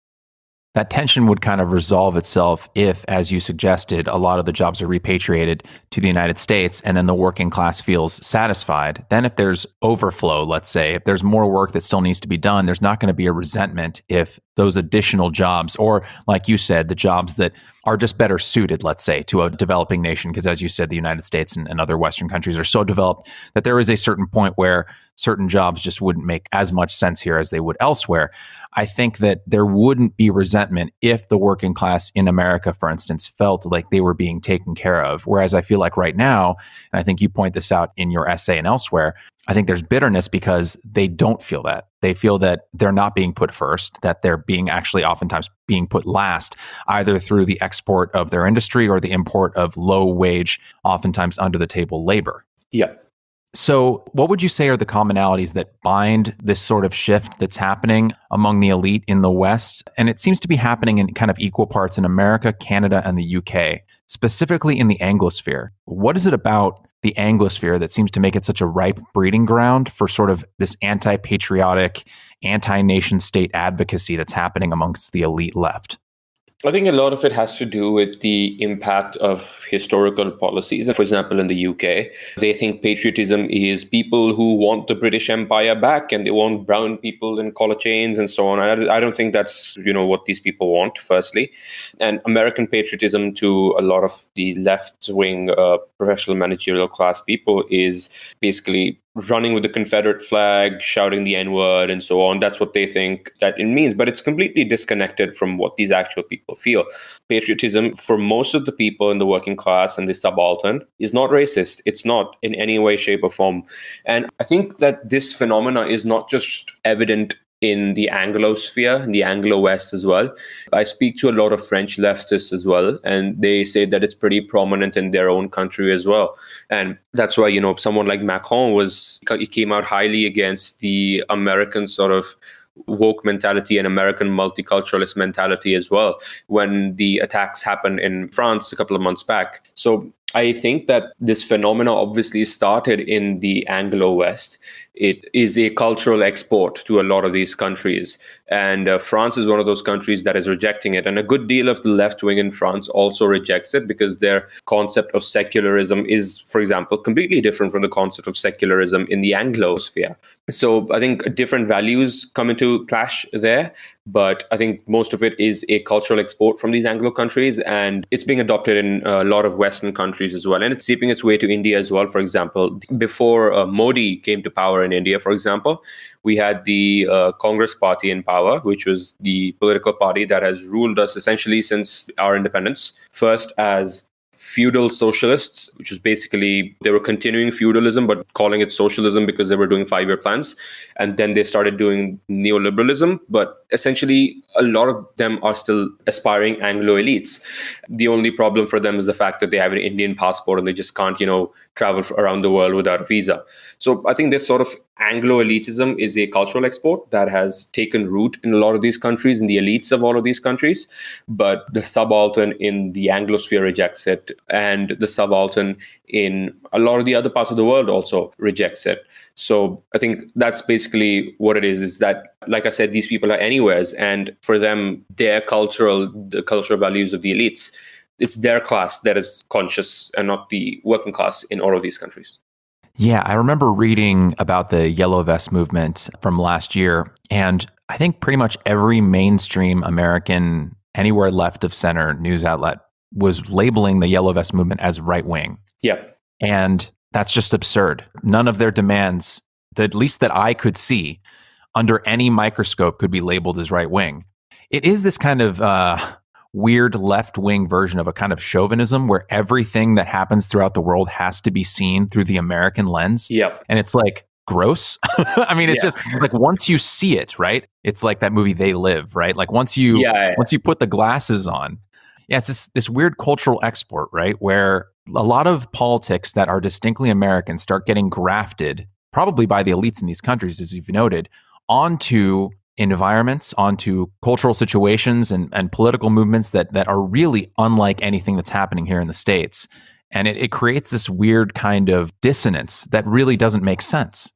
S1: That tension would kind of resolve itself if, as you suggested, a lot of the jobs are repatriated to the United States and then the working class feels satisfied. Then if there's overflow, let's say, if there's more work that still needs to be done, there's not going to be a resentment if those additional jobs, or like you said, the jobs that are just better suited, let's say, to a developing nation. Because as you said, the United States and other Western countries are so developed that there is a certain point where certain jobs just wouldn't make as much sense here as they would elsewhere. I think that there wouldn't be resentment if the working class in America, for instance, felt like they were being taken care of. Whereas I feel like right now, and I think you point this out in your essay and elsewhere, I think there's bitterness because they don't feel that. They feel that they're not being put first, that they're being actually oftentimes being put last, either through the export of their industry or the import of low wage, oftentimes under the table labor.
S2: Yeah.
S1: So, what would you say are the commonalities that bind this sort of shift that's happening among the elite in the West? And it seems to be happening in kind of equal parts in America, Canada, and the UK, specifically in the Anglosphere. What is it about the Anglosphere that seems to make it such a ripe breeding ground for sort of this anti-patriotic, anti-nation state advocacy that's happening amongst the elite left?
S2: I think a lot of it has to do with the impact of historical policies. For example, in the UK, they think patriotism is people who want the British Empire back and they want brown people in collar chains and so on. I don't think that's, what these people want, firstly. And American patriotism to a lot of the left-wing professional managerial class people is basically running with the Confederate flag, shouting the N-word, and so on. That's what they think that it means. But it's completely disconnected from what these actual people feel. Patriotism, for most of the people in the working class and the subaltern, is not racist. It's not in any way, shape, or form. And I think that this phenomena is not just evident in the Anglosphere, in the Anglo-West as well. I speak to a lot of French leftists as well, and they say that it's pretty prominent in their own country as well. And that's why, someone like Macron he came out highly against the American sort of woke mentality and American multiculturalist mentality as well when the attacks happened in France a couple of months back. So I think that this phenomena obviously started in the Anglo-West. It is a cultural export to a lot of these countries. And France is one of those countries that is rejecting it. And a good deal of the left wing in France also rejects it because their concept of secularism is, for example, completely different from the concept of secularism in the Anglosphere. So I think different values come into clash there. But I think most of it is a cultural export from these Anglo countries, and it's being adopted in a lot of Western countries as well. And it's seeping its way to India as well. For example, before Modi came to power in India, for example, we had the Congress party in power, which was the political party that has ruled us essentially since our independence. First as feudal socialists, which was basically they were continuing feudalism but calling it socialism because they were doing 5-year plans. And then they started doing neoliberalism, but essentially a lot of them are still aspiring Anglo elites. The only problem for them is the fact that they have an Indian passport and they just can't, travel around the world without a visa. So I think this sort of Anglo elitism is a cultural export that has taken root in a lot of these countries, in the elites of all of these countries. But the subaltern in the Anglosphere rejects it, and the subaltern in a lot of the other parts of the world also rejects it. So I think that's basically what it is that, like I said, these people are anywheres, and for them, the cultural values of the elites, it's their class that is conscious and not the working class in all of these countries.
S1: Yeah, I remember reading about the Yellow Vest movement from last year, and I think pretty much every mainstream American, anywhere left of center news outlet was labeling the Yellow Vest movement as right wing.
S2: Yeah.
S1: And that's just absurd. None of their demands, at least that I could see, under any microscope could be labeled as right wing. It is this kind of weird left-wing version of a kind of chauvinism where everything that happens throughout the world has to be seen through the American lens.
S2: Yeah.
S1: And it's like gross. I mean, it's just like once you see it, right? It's like that movie They Live, right? Like once you put the glasses on, it's this weird cultural export, right? Where a lot of politics that are distinctly American start getting grafted, probably by the elites in these countries, as you've noted, onto environments, onto cultural situations and political movements that are really unlike anything that's happening here in the States. And it creates this weird kind of dissonance that really doesn't make sense.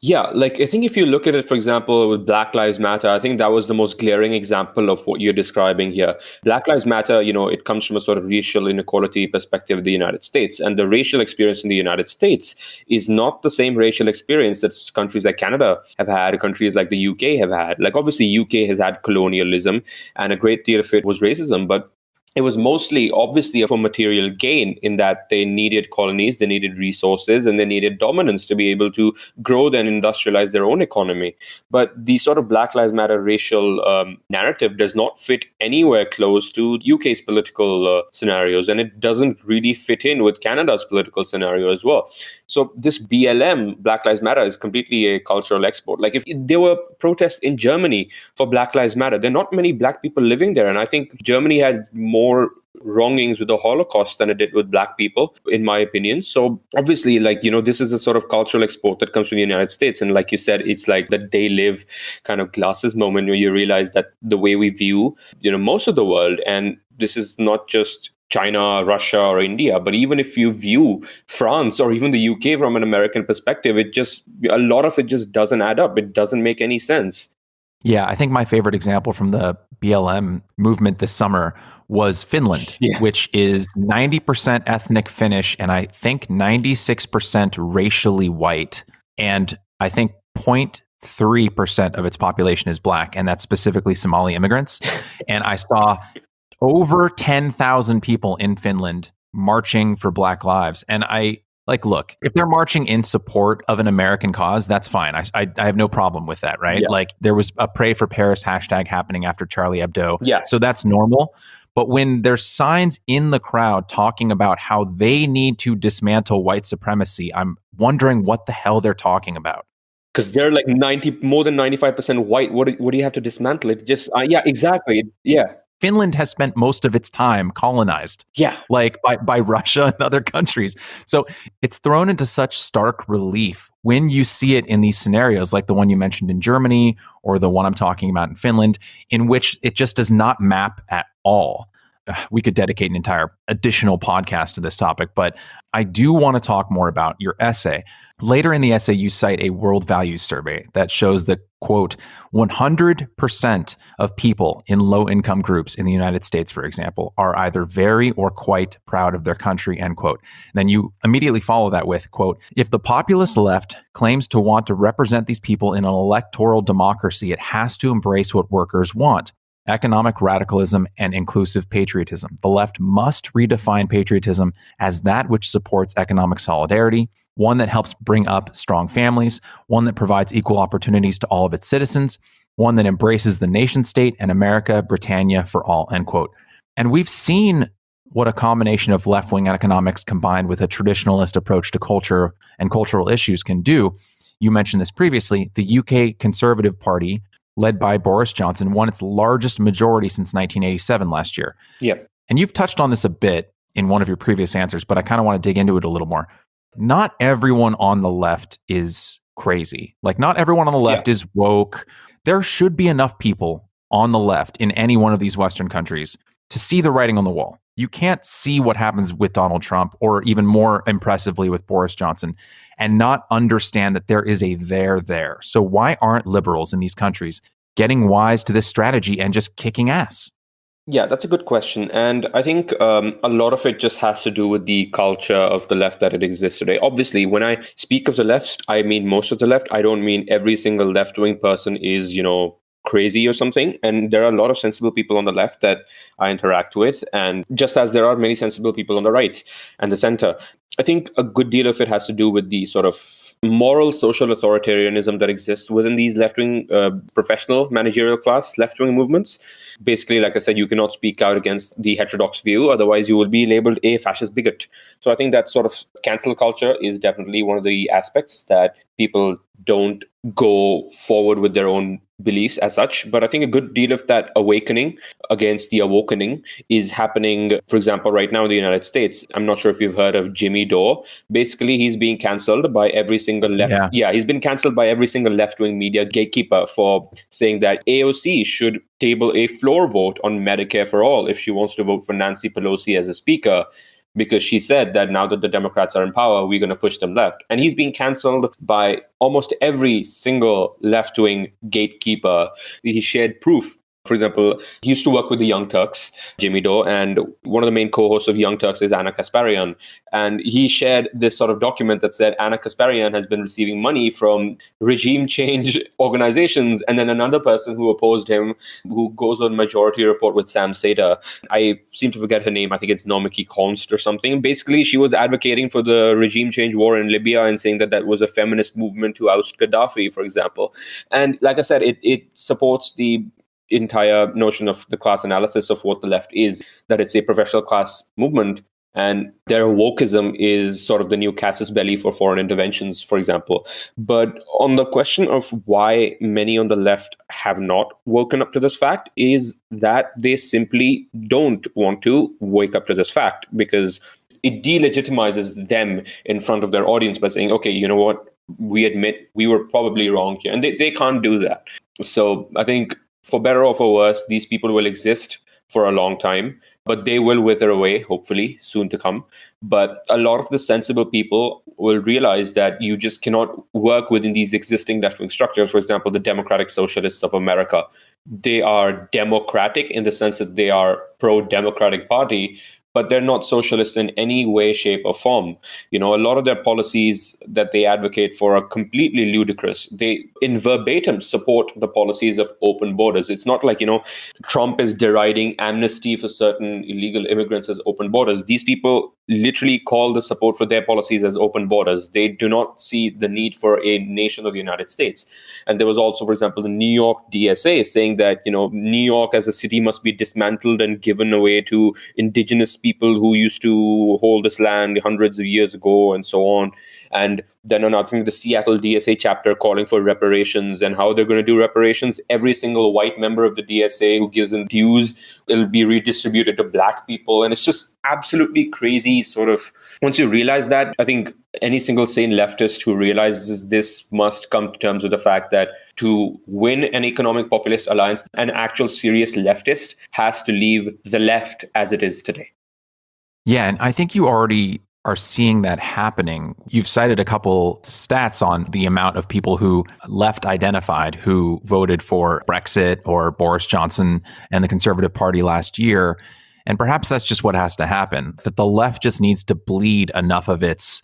S2: Yeah, like I think if you look at it, for example, with Black Lives Matter, I think that was the most glaring example of what you're describing here. Black Lives Matter, it comes from a sort of racial inequality perspective of the United States. And the racial experience in the United States is not the same racial experience that countries like Canada have had, countries like the UK have had. Like obviously UK has had colonialism and a great deal of it was racism, but it was mostly obviously for material gain, in that they needed colonies, they needed resources, and they needed dominance to be able to grow and industrialize their own economy. But the sort of Black Lives Matter racial narrative does not fit anywhere close to UK's political scenarios, and it doesn't really fit in with Canada's political scenario as well. So this BLM, Black Lives Matter, is completely a cultural export. Like if there were protests in Germany for Black Lives Matter, there are not many black people living there. And I think Germany had more wrongings with the Holocaust than it did with black people, in my opinion. So obviously, like, this is a sort of cultural export that comes from the United States. And like you said, it's like that they live kind of glasses moment where you realize that the way we view, most of the world, and this is not just China, Russia, or India, but even if you view France or even the UK from an American perspective, a lot of it just doesn't add up. It doesn't make any sense.
S1: Yeah, I think my favorite example from the BLM movement this summer was Finland, which is 90% ethnic Finnish and I think 96% racially white. And I think 0.3% of its population is black, and that's specifically Somali immigrants. And I saw over 10,000 people in Finland marching for Black lives. And look, if they're marching in support of an American cause, that's fine. I have no problem with that, right?
S2: Yeah.
S1: Like there was a Pray for Paris hashtag happening after Charlie Hebdo.
S2: Yeah.
S1: So that's normal. But when there's signs in the crowd talking about how they need to dismantle white supremacy, I'm wondering what the hell they're talking about.
S2: Because they're like more than 95% white. What do you have to dismantle it? Just yeah, exactly. Yeah.
S1: Finland has spent most of its time colonized, like by Russia and other countries. So it's thrown into such stark relief when you see it in these scenarios, like the one you mentioned in Germany or the one I'm talking about in Finland, in which it just does not map at all. We could dedicate an entire additional podcast to this topic, but I do want to talk more about your essay. Later in the essay, you cite a world values survey that shows that, quote, 100% of people in low-income groups in the United States, for example, are either very or quite proud of their country, end quote. And then you immediately follow that with, quote, if the populist left claims to want to represent these people in an electoral democracy, it has to embrace what workers want: economic radicalism and inclusive patriotism. The left must redefine patriotism as that which supports economic solidarity, one that helps bring up strong families, one that provides equal opportunities to all of its citizens, one that embraces the nation state and America, Britannia for all, end quote. And we've seen what a combination of left-wing economics combined with a traditionalist approach to culture and cultural issues can do. You mentioned this previously. The UK Conservative Party, led by Boris Johnson, won its largest majority since 1987 last year.
S2: Yep.
S1: And you've touched on this a bit in one of your previous answers, but I kind of want to dig into it a little more. Not everyone on the left is crazy. Like, not everyone on the left is woke. There should be enough people on the left in any one of these Western countries to see the writing on the wall. You can't see what happens with Donald Trump, or even more impressively with Boris Johnson, and not understand that there is a there. So why aren't liberals in these countries getting wise to this strategy and just kicking ass?
S2: Yeah, that's a good question. And I think a lot of it just has to do with the culture of the left that it exists today. Obviously, when I speak of the left, I mean most of the left. I don't mean every single left-wing person is, crazy or something. And there are a lot of sensible people on the left that I interact with. And just as there are many sensible people on the right and the center, I think a good deal of it has to do with the sort of moral social authoritarianism that exists within these left-wing professional managerial class left-wing movements. Basically, like I said, you cannot speak out against the heterodox view, otherwise you will be labeled a fascist bigot. So I think that sort of cancel culture is definitely one of the aspects that people don't go forward with their own beliefs as such. But I think a good deal of that awakening against the awokening is happening, for example, right now in the United States. I'm not sure if you've heard of Jimmy Dore. Basically, he's being cancelled by every single left. Yeah, he's been cancelled by every single left-wing media gatekeeper for saying that AOC should table a floor vote on Medicare for all if she wants to vote for Nancy Pelosi as a speaker, because she said that now that the Democrats are in power, we're going to push them left. And he's being cancelled by almost every single left-wing gatekeeper. He shared proof For example, he used to work with the Young Turks, Jimmy Dore, and one of the main co-hosts of Young Turks is Anna Kasparian. And he shared this sort of document that said Anna Kasparian has been receiving money from regime change organizations. And then another person who opposed him, who goes on Majority Report with Sam Seder, I seem to forget her name. I think it's Nomiki Konst or something. Basically, she was advocating for the regime change war in Libya and saying that that was a feminist movement to oust Gaddafi, for example. And like I said, it supports the entire notion of the class analysis of what the left is, that it's a professional class movement, and their wokeism is sort of the new casus belli for foreign interventions, for example. But on the question of why many on the left have not woken up to this fact is that they simply don't want to wake up to this fact, because it delegitimizes them in front of their audience by saying, okay, you know what, we admit we were probably wrong here. And they can't do that. So I think for better or for worse, these people will exist for a long time, but they will wither away, hopefully, soon to come. But a lot of the sensible people will realize that you just cannot work within these existing left-wing structures. For example, the Democratic Socialists of America, they are democratic in the sense that they are pro-democratic party, but they're not socialist in any way, shape, or form. You know, a lot of their policies that they advocate for are completely ludicrous. They, in verbatim, support the policies of open borders. It's not like, you know, Trump is deriding amnesty for certain illegal immigrants as open borders. These people literally call the support for their policies as open borders. They do not see the need for a nation of the United States. And there was also, for example, the New York DSA saying that, you know, New York as a city must be dismantled and given away to indigenous people who used to hold this land hundreds of years ago and so on. And then announcing the Seattle DSA chapter calling for reparations, and how they're going to do reparations. Every single white member of the DSA who gives in dues, it'll be redistributed to black people. And it's just absolutely crazy. Sort of, once you realize that, I think any single sane leftist who realizes this must come to terms with the fact that to win an economic populist alliance, an actual serious leftist has to leave the left as it is today.
S1: Yeah, and I think you already are seeing that happening. You've cited a couple stats on the amount of people who left identified who voted for Brexit or Boris Johnson and the Conservative Party last year. And perhaps that's just what has to happen, that the left just needs to bleed enough of its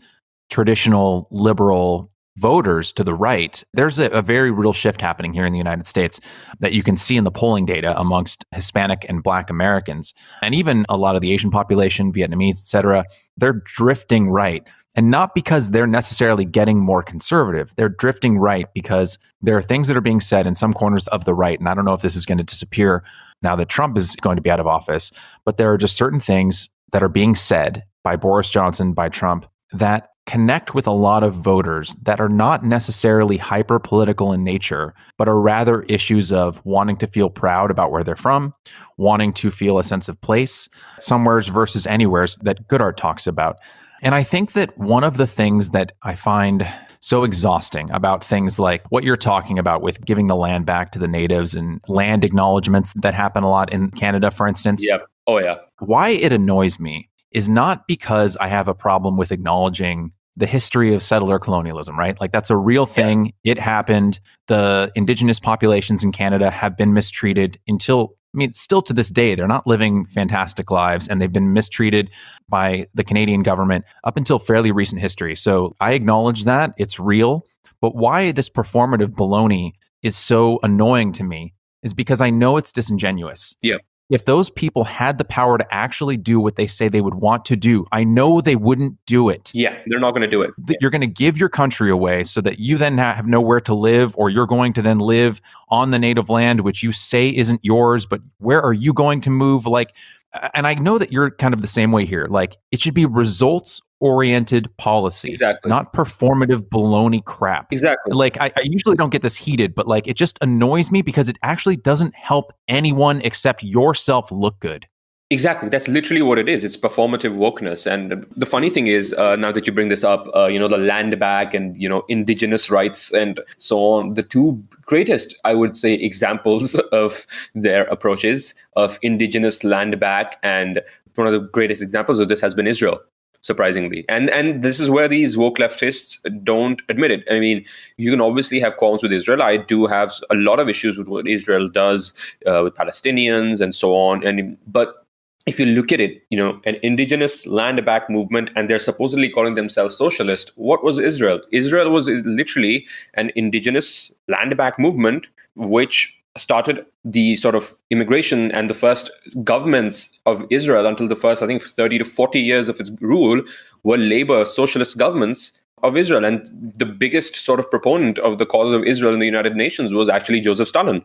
S1: traditional liberal voters to the right. There's a very real shift happening here in the United States that you can see in the polling data amongst Hispanic and Black Americans, and even a lot of the Asian population, Vietnamese, et cetera. They're drifting right. And not because they're necessarily getting more conservative. They're drifting right because there are things that are being said in some corners of the right. And I don't know if this is going to disappear now that Trump is going to be out of office, but there are just certain things that are being said by Boris Johnson, by Trump, that connect with a lot of voters that are not necessarily hyper political in nature, but are rather issues of wanting to feel proud about where they're from, wanting to feel a sense of place, somewheres versus anywheres that Goodart talks about. And I think that one of the things that I find so exhausting about things like what you're talking about with giving the land back to the natives and land acknowledgements that happen a lot in Canada, for instance.
S2: Yep. Oh, yeah.
S1: Why it annoys me is not because I have a problem with acknowledging the history of settler colonialism, right? Like that's a real thing. Yeah. It happened. The indigenous populations in Canada have been mistreated still to this day, they're not living fantastic lives, and they've been mistreated by the Canadian government up until fairly recent history. So I acknowledge that it's real, but why this performative baloney is so annoying to me is because I know it's disingenuous.
S2: Yeah.
S1: If those people had the power to actually do what they say they would want to do, I know they wouldn't do it.
S2: Yeah, they're not going to do it.
S1: You're going to give your country away so that you then have nowhere to live, or you're going to then live on the native land, which you say isn't yours, but where are you going to move? And I know that you're kind of the same way here. Like, it should be results-oriented policy,
S2: exactly,
S1: not performative baloney crap.
S2: Exactly.
S1: Like, I usually don't get this heated, but like, it just annoys me because it actually doesn't help anyone except yourself look good.
S2: Exactly. That's literally what it is. It's performative wokeness. And the funny thing is, now that you bring this up, the land back and, indigenous rights and so on, the two greatest, I would say, examples of their approaches of indigenous land back, and one of the greatest examples of this has been Israel. surprisingly. And this is where these woke leftists don't admit it. I mean, you can obviously have qualms with Israel. I do have a lot of issues with what Israel does with Palestinians and so on. But if you look at it, an indigenous land back movement, and they're supposedly calling themselves socialist. What was Israel? Israel was literally an indigenous land back movement, which started the sort of immigration, and the first governments of Israel until the first, I think, 30 to 40 years of its rule were labor socialist governments of Israel. And the biggest sort of proponent of the cause of Israel in the United Nations was actually Joseph Stalin.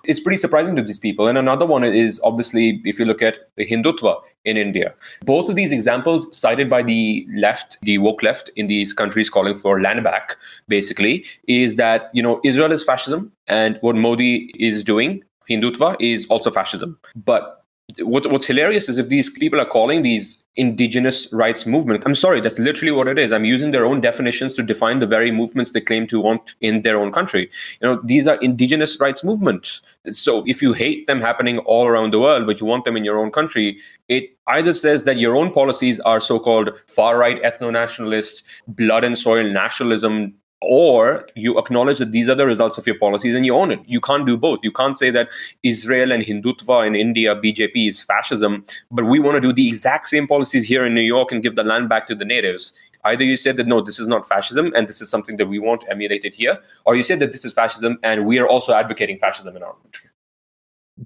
S2: It's pretty surprising to these people. And another one is obviously, if you look at the Hindutva in India, both of these examples cited by the left, the woke left in these countries calling for land back, basically, is that, Israel is fascism, and what Modi is doing, Hindutva, is also fascism. But what's hilarious is if these people are calling these indigenous rights movement, I'm sorry, that's literally what it is. I'm using their own definitions to define the very movements they claim to want in their own country. These are indigenous rights movements. So if you hate them happening all around the world, but you want them in your own country, it either says that your own policies are so-called far-right ethno-nationalist, blood and soil nationalism, or you acknowledge that these are the results of your policies and you own it. You can't do both. You can't say that Israel and Hindutva in India, BJP, is fascism, but we want to do the exact same policies here in New York and give the land back to the natives. Either you said that, no, this is not fascism and this is something that we want emulated here, or you said that this is fascism and we are also advocating fascism in our country.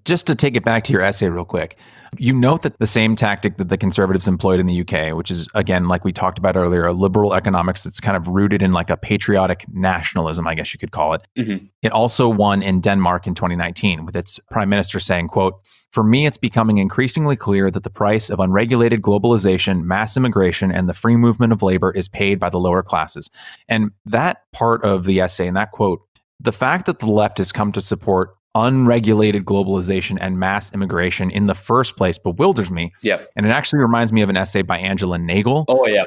S1: Just to take it back to your essay real quick, you note that the same tactic that the conservatives employed in the UK, which is, again, like we talked about earlier, a liberal economics that's kind of rooted in like a patriotic nationalism, I guess you could call it. Mm-hmm. It also won in Denmark in 2019 with its prime minister saying, quote, "For me, it's becoming increasingly clear that the price of unregulated globalization, mass immigration, and the free movement of labor is paid by the lower classes." And that part of the essay and that quote, the fact that the left has come to support unregulated globalization and mass immigration in the first place bewilders me.
S2: Yeah.
S1: And it actually reminds me of an essay by Angela Nagel.
S2: Oh, yeah.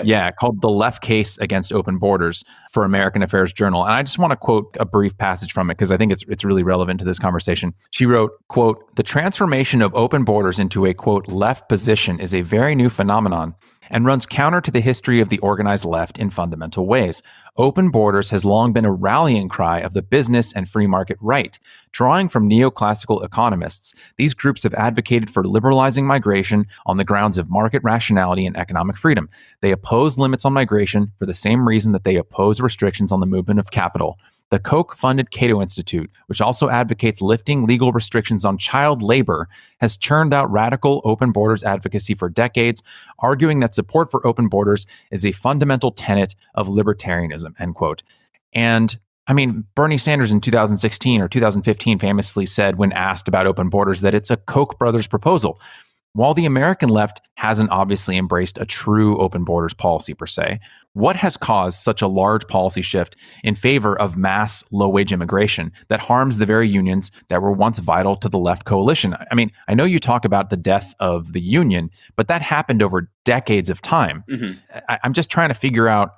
S1: Yeah, called "The Left Case Against Open Borders" for American Affairs Journal. And I just want to quote a brief passage from it because I think it's really relevant to this conversation. She wrote, quote, "The transformation of open borders into a, quote, left position is a very new phenomenon and runs counter to the history of the organized left in fundamental ways. Open borders has long been a rallying cry of the business and free market right. Drawing from neoclassical economists, these groups have advocated for liberalizing migration on the grounds of market rationality and economic freedom. They oppose limits on migration for the same reason that they oppose restrictions on the movement of capital. The Koch-funded Cato Institute, which also advocates lifting legal restrictions on child labor, has churned out radical open borders advocacy for decades, arguing that support for open borders is a fundamental tenet of libertarianism," end quote. And I mean, Bernie Sanders in 2016 or 2015 famously said when asked about open borders that it's a Koch brothers proposal. While the American left hasn't obviously embraced a true open borders policy per se, what has caused such a large policy shift in favor of mass low-wage immigration that harms the very unions that were once vital to the left coalition? I mean, I know you talk about the death of the union, but that happened over decades of time. Mm-hmm. I'm just trying to figure out,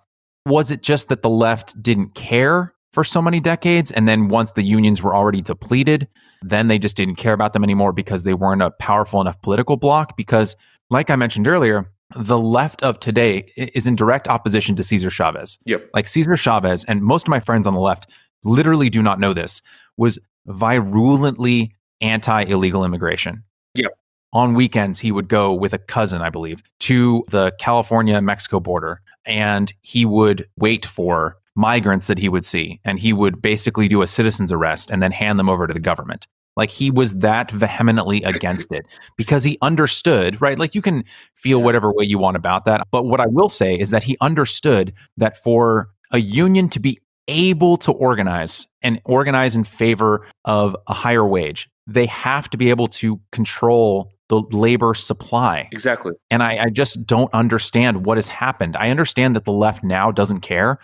S1: was it just that the left didn't care for so many decades, and then once the unions were already depleted, then they just didn't care about them anymore because they weren't a powerful enough political bloc? Because, like I mentioned earlier, the left of today is in direct opposition to Cesar Chavez.
S2: Yep.
S1: Like Cesar Chavez, and most of my friends on the left literally do not know this, was virulently anti-illegal immigration.
S2: Yep.
S1: On weekends, he would go with a cousin, I believe, to the California-Mexico border, and he would wait for migrants that he would see, and he would basically do a citizen's arrest and then hand them over to the government. Like, he was that vehemently against it because he understood, right? Like, you can feel whatever way you want about that. But what I will say is that he understood that for a union to be able to organize and organize in favor of a higher wage, they have to be able to control the labor supply.
S2: Exactly.
S1: And I just don't understand what has happened. I understand that the left now doesn't care,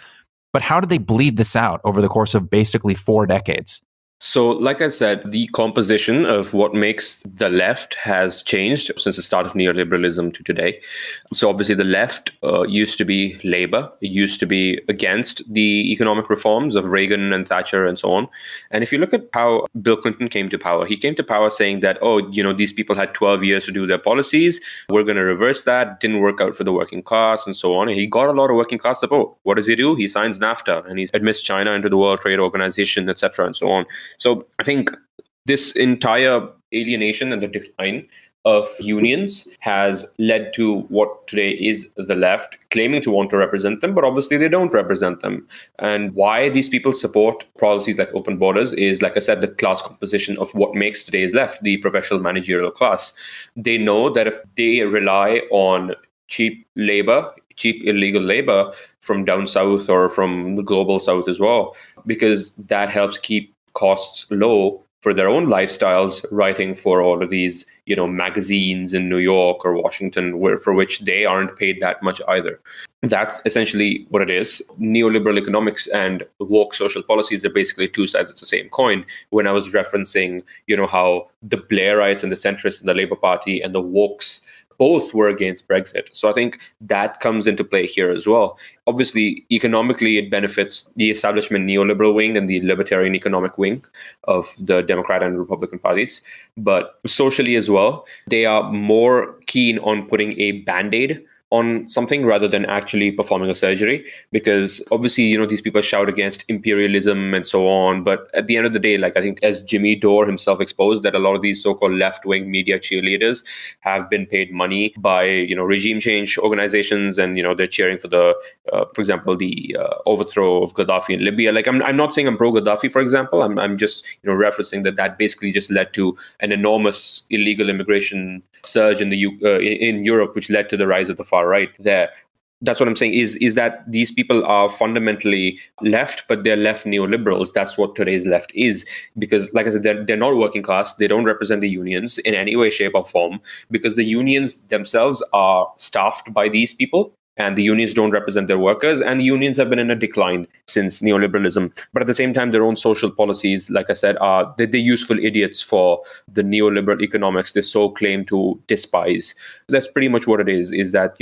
S1: but how did they bleed this out over the course of basically 4 decades?
S2: So, like I said, the composition of what makes the left has changed since the start of neoliberalism to today. So, obviously, the left used to be Labour. It used to be against the economic reforms of Reagan and Thatcher and so on. And if you look at how Bill Clinton came to power, he came to power saying that, oh, these people had 12 years to do their policies. We're going to reverse that. Didn't work out for the working class and so on. And he got a lot of working class support. What does he do? He signs NAFTA and he admits China into the World Trade Organization, etc., and so on. So I think this entire alienation and the decline of unions has led to what today is the left claiming to want to represent them, but obviously they don't represent them. And why these people support policies like open borders is, like I said, the class composition of what makes today's left, the professional managerial class. They know that if they rely on cheap labor, cheap illegal labor from down south or from the global south as well, because that helps keep costs low for their own lifestyles, writing for all of these, magazines in New York or Washington, for which they aren't paid that much either. That's essentially what it is. Neoliberal economics and woke social policies are basically two sides of the same coin. When I was referencing, how the Blairites and the centrists in the Labour Party and the wokes both were against Brexit. So I think that comes into play here as well. Obviously, economically, it benefits the establishment neoliberal wing and the libertarian economic wing of the Democrat and Republican parties. But socially as well, they are more keen on putting a band-aid on something rather than actually performing a surgery, because obviously these people shout against imperialism and so on, but at the end of the day, like I think as Jimmy Dore himself exposed, that a lot of these so-called left-wing media cheerleaders have been paid money by regime change organizations, and they're cheering for the for example the overthrow of Gaddafi in Libya. Like I'm not saying I'm pro Gaddafi, for example. I'm just referencing that basically just led to an enormous illegal immigration surge in in Europe, which led to the rise of the far right there. That's what I'm saying is that these people are fundamentally left, but they're left neoliberals. That's what today's left is, because like I said, they're not working class. They don't represent the unions in any way, shape or form, because the unions themselves are staffed by these people, and the unions don't represent their workers, and the unions have been in a decline since neoliberalism. But at the same time, their own social policies, like I said, are they're useful idiots for the neoliberal economics they so claim to despise. That's pretty much what it is that,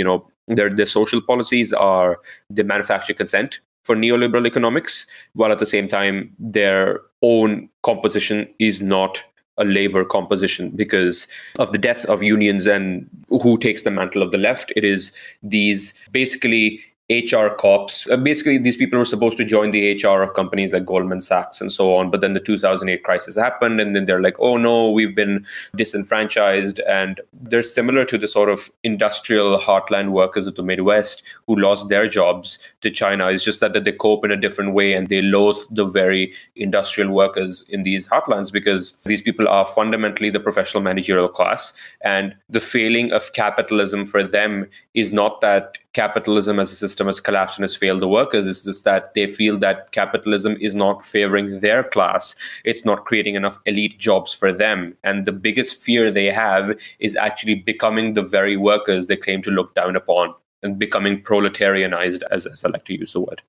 S2: their social policies are they manufacture consent for neoliberal economics, while at the same time, their own composition is not a labor composition because of the death of unions. And who takes the mantle of the left? It is these basically HR cops. Basically, these people were supposed to join the HR of companies like Goldman Sachs and so on. But then the 2008 crisis happened, and then they're like, oh no, we've been disenfranchised. And they're similar to the sort of industrial heartland workers of the Midwest who lost their jobs to China. It's just that they cope in a different way, and they loathe the very industrial workers in these heartlands, because these people are fundamentally the professional managerial class. And the failing of capitalism for them is not that capitalism as a system has collapsed and has failed the workers. It's just that they feel that capitalism is not favoring their class. It's not creating enough elite jobs for them. And the biggest fear they have is actually becoming the very workers they claim to look down upon, and becoming proletarianized, as I like to use the word.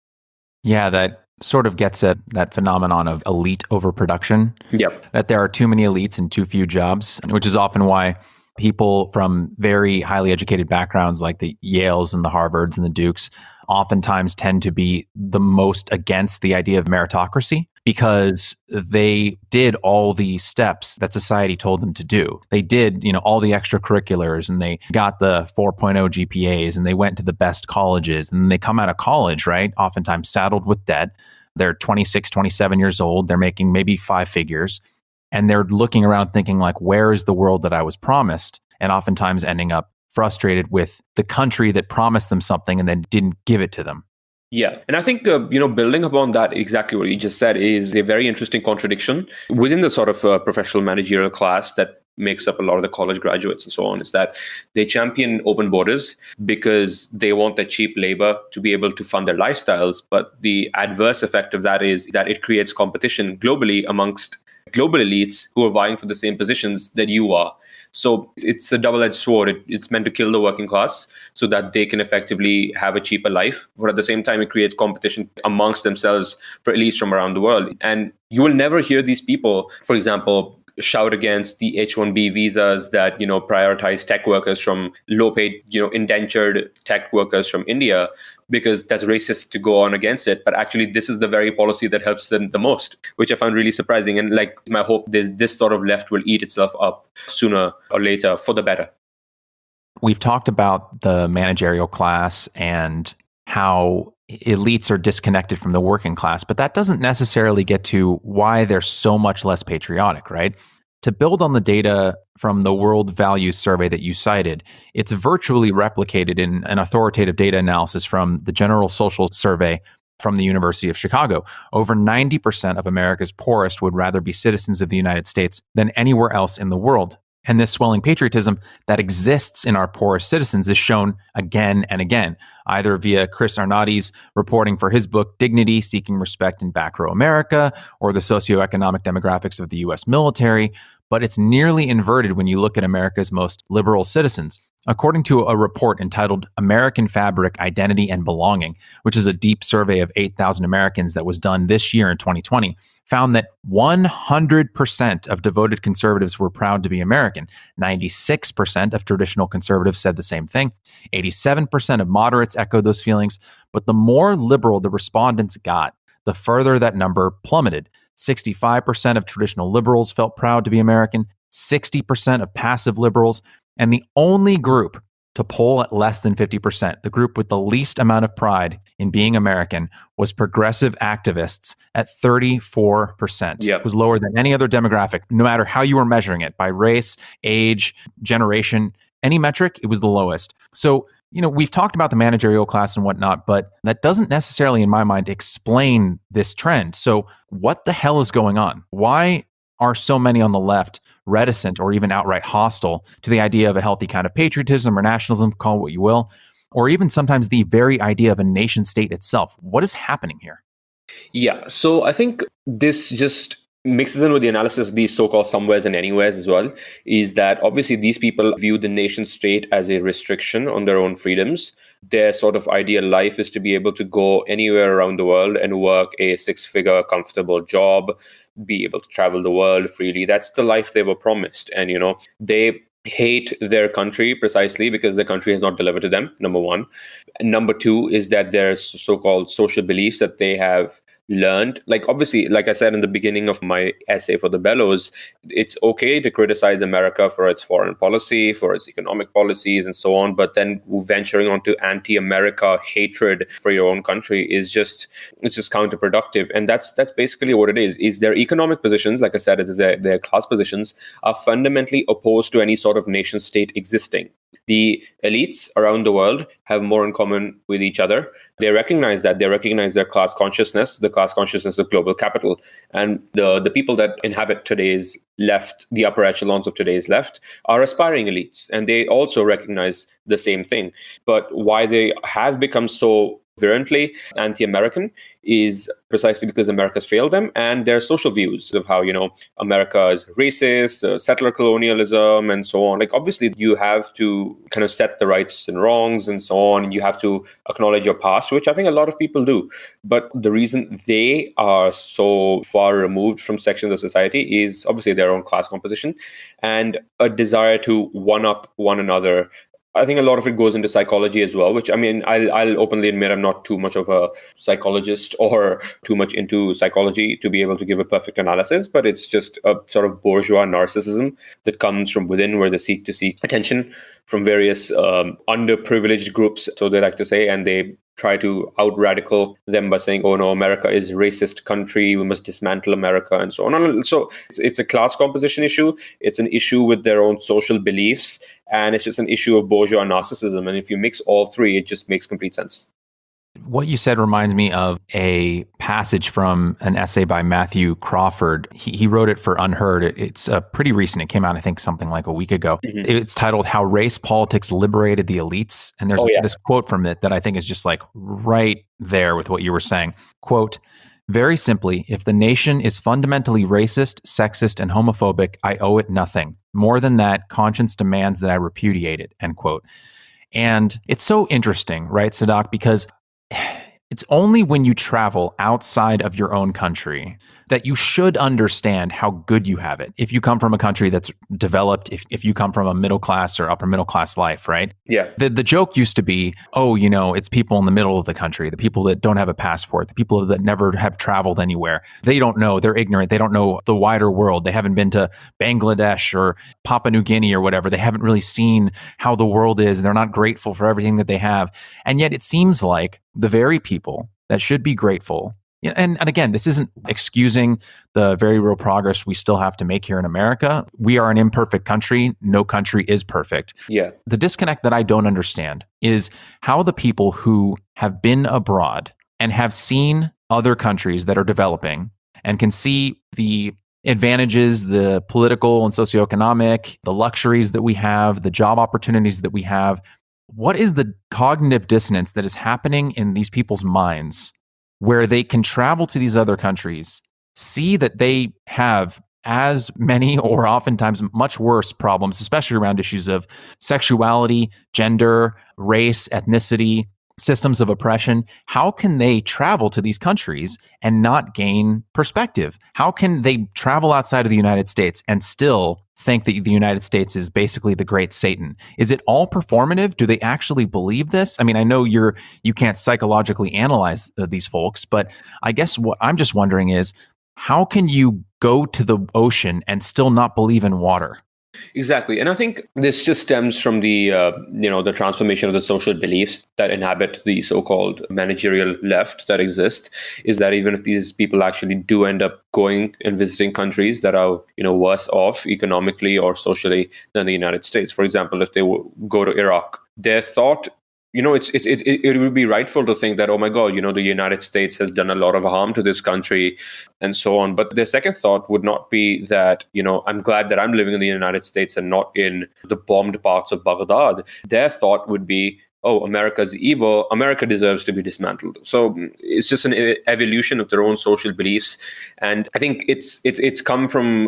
S1: Yeah, that sort of gets at that phenomenon of elite overproduction.
S2: Yep.
S1: That there are too many elites and too few jobs, which is often why people from very highly educated backgrounds like the Yales and the Harvards and the Dukes oftentimes tend to be the most against the idea of meritocracy, because they did all the steps that society told them to do. They did, all the extracurriculars, and they got the 4.0 GPAs, and they went to the best colleges, and they come out of college, right? Oftentimes saddled with debt. They're 26, 27 years old. They're making maybe five figures, and they're looking around thinking like, where is the world that I was promised? And oftentimes ending up frustrated with the country that promised them something and then didn't give it to them.
S2: Yeah. And I think, building upon that, exactly what you just said is a very interesting contradiction within the sort of professional managerial class that makes up a lot of the college graduates and so on, is that they champion open borders because they want their cheap labor to be able to fund their lifestyles. But the adverse effect of that is that it creates competition globally amongst global elites who are vying for the same positions that you are. So it's a double-edged sword. It's meant to kill the working class so that they can effectively have a cheaper life. But at the same time, it creates competition amongst themselves for elites from around the world. And you will never hear these people, for example, shout against the H-1B visas that, prioritize tech workers from low-paid, indentured tech workers from India, because that's racist to go on against it. But actually, this is the very policy that helps them the most, which I found really surprising. And like, my hope is this sort of left will eat itself up sooner or later for the better.
S1: We've talked about the managerial class and how elites are disconnected from the working class, but that doesn't necessarily get to why they're so much less patriotic, right? To build on the data from the World Values Survey that you cited, it's virtually replicated in an authoritative data analysis from the General Social Survey from the University of Chicago. Over 90% of America's poorest would rather be citizens of the United States than anywhere else in the world. And this swelling patriotism that exists in our poorest citizens is shown again and again, either via Chris Arnotti's reporting for his book, Dignity, Seeking Respect in Back Row America, or the socioeconomic demographics of the U.S. military. But it's nearly inverted when you look at America's most liberal citizens. According to a report entitled American Fabric, Identity and Belonging, which is a deep survey of 8,000 Americans that was done this year in 2020, found that 100% of devoted conservatives were proud to be American. 96% of traditional conservatives said the same thing. 87% of moderates echoed those feelings. But the more liberal the respondents got, the further that number plummeted. 65% of traditional liberals felt proud to be American, 60% of passive liberals, and the only group to poll at less than 50%, the group with the least amount of pride in being American, was progressive activists at 34%.
S2: Yep.
S1: It was lower than any other demographic, no matter how you were measuring it, by race, age, generation, any metric, it was the lowest. So, we've talked about the managerial class and whatnot, but that doesn't necessarily, in my mind, explain this trend. So what the hell is going on? Why are so many on the left reticent or even outright hostile to the idea of a healthy kind of patriotism or nationalism, call it what you will, or even sometimes the very idea of a nation state itself? What is happening here?
S2: Yeah, so I think this just mixes in with the analysis of these so-called somewheres and anywheres as well, is that obviously these people view the nation state as a restriction on their own freedoms. Their sort of ideal life is to be able to go anywhere around the world and work a six-figure comfortable job, be able to travel the world freely. That's the life they were promised. And, they hate their country precisely because their country has not delivered to them, number one. And number two is that there's so-called social beliefs that they have learned. Like, obviously, like I said in the beginning of my essay for the Bellows, it's okay to criticize America for its foreign policy, for its economic policies and so on, but then venturing onto anti-America hatred for your own country is just counterproductive. And that's basically what it is their economic positions, like I said, it is their class positions, are fundamentally opposed to any sort of nation state existing. The elites around the world have more in common with each other. They recognize that. They recognize their class consciousness, the class consciousness of global capital. And the people that inhabit today's left, the upper echelons of today's left, are aspiring elites. And they also recognize the same thing. But why they have become so virulently anti-American is precisely because America's failed them, and their social views of how, America is racist, settler colonialism, and so on. Like, obviously, you have to kind of set the rights and wrongs and so on, and you have to acknowledge your past, which I think a lot of people do. But the reason they are so far removed from sections of society is obviously their own class composition and a desire to one-up one another. I think a lot of it goes into psychology as well, which, I mean, I'll openly admit I'm not too much of a psychologist or too much into psychology to be able to give a perfect analysis, but it's just a sort of bourgeois narcissism that comes from within, where they seek attention from various underprivileged groups, so they like to say, and they try to out-radical them by saying, oh no, America is a racist country, we must dismantle America, and so on. So it's a class composition issue, it's an issue with their own social beliefs, and it's just an issue of bourgeois narcissism. And if you mix all three, it just makes complete sense.
S1: What you said reminds me of a passage from an essay by Matthew Crawford. He wrote it for Unheard. It's pretty recent. It came out, I think, something like a week ago. Mm-hmm. It's titled How Race Politics Liberated the Elites. And there's this quote from it that I think is just like right there with what you were saying. Quote, Very simply, if the nation is fundamentally racist, sexist, and homophobic, I owe it nothing. More than that, conscience demands that I repudiate it, end quote. And it's so interesting, right, Siddak, because it's only when you travel outside of your own country that you should understand how good you have it. If you come from a country that's developed, if you come from a middle class or upper middle class life, right?
S2: Yeah.
S1: The joke used to be, oh, it's people in the middle of the country, the people that don't have a passport, the people that never have traveled anywhere. They don't know, they're ignorant. They don't know the wider world. They haven't been to Bangladesh or Papua New Guinea or whatever. They haven't really seen how the world is. They're not grateful for everything that they have. And yet it seems like the very people that should be grateful. And again, this isn't excusing the very real progress we still have to make here in America. We are an imperfect country. No country is perfect.
S2: Yeah.
S1: The disconnect that I don't understand is how the people who have been abroad and have seen other countries that are developing and can see the advantages, the political and socioeconomic, the luxuries that we have, the job opportunities that we have. What is the cognitive dissonance that is happening in these people's minds where they can travel to these other countries, see that they have as many or oftentimes much worse problems, especially around issues of sexuality, gender, race, ethnicity, systems of oppression? How can they travel to these countries and not gain perspective? How can they travel outside of the United States and still think that the United States is basically the great Satan? Is it all performative? Do they actually believe this? I mean, I know you can't psychologically analyze these folks, but I guess what I'm just wondering is, how can you go to the ocean and still not believe in water?
S2: Exactly. And I think this just stems from the transformation of the social beliefs that inhabit the so-called managerial left that exist, is that even if these people actually do end up going and visiting countries that are, worse off economically or socially than the United States, for example, if they go to Iraq, their thought, it would be rightful to think that, oh my God, the United States has done a lot of harm to this country and so on. But their second thought would not be that, I'm glad that I'm living in the United States and not in the bombed parts of Baghdad. Their thought would be, oh, America's evil. America deserves to be dismantled. So it's just an evolution of their own social beliefs. And I think it's come from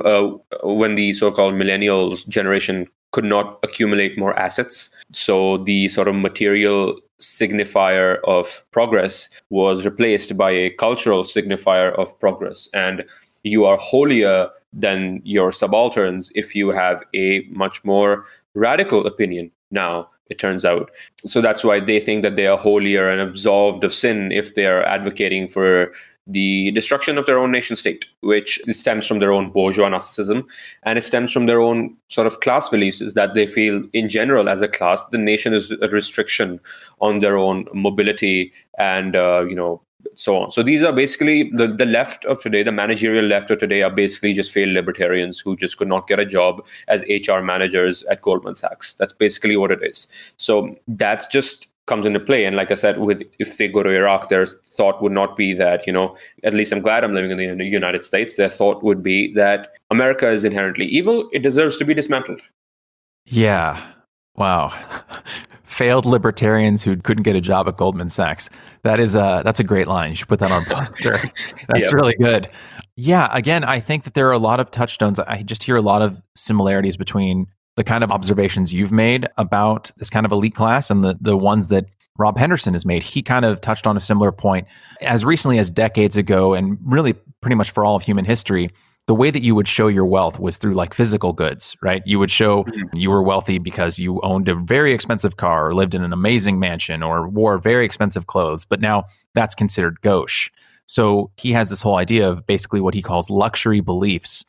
S2: when the so-called millennials generation could not accumulate more assets. So the sort of material signifier of progress was replaced by a cultural signifier of progress. And you are holier than your subalterns if you have a much more radical opinion now, it turns out. So that's why they think that they are holier and absolved of sin if they are advocating for the destruction of their own nation state, which stems from their own bourgeois narcissism. And it stems from their own sort of class beliefs, is that they feel in general as a class, the nation is a restriction on their own mobility and, so on. So these are basically the left of today, the managerial left of today are basically just failed libertarians who just could not get a job as HR managers at Goldman Sachs. That's basically what it is. So that just comes into play. And like I said, if they go to Iraq, their thought would not be that, at least I'm glad I'm living in the United States. Their thought would be that America is inherently evil. It deserves to be dismantled.
S1: Yeah. Wow. Failed libertarians who couldn't get a job at Goldman Sachs. That's a great line. You should put that on a poster. That's really good. Yeah. Again, I think that there are a lot of touchstones. I just hear a lot of similarities between the kind of observations you've made about this kind of elite class and the ones that Rob Henderson has made. He kind of touched on a similar point as recently as decades ago, and really pretty much for all of human history. The way that you would show your wealth was through like physical goods, right? You would show you were wealthy because you owned a very expensive car or lived in an amazing mansion or wore very expensive clothes. But now that's considered gauche. So he has this whole idea of basically what he calls luxury beliefs,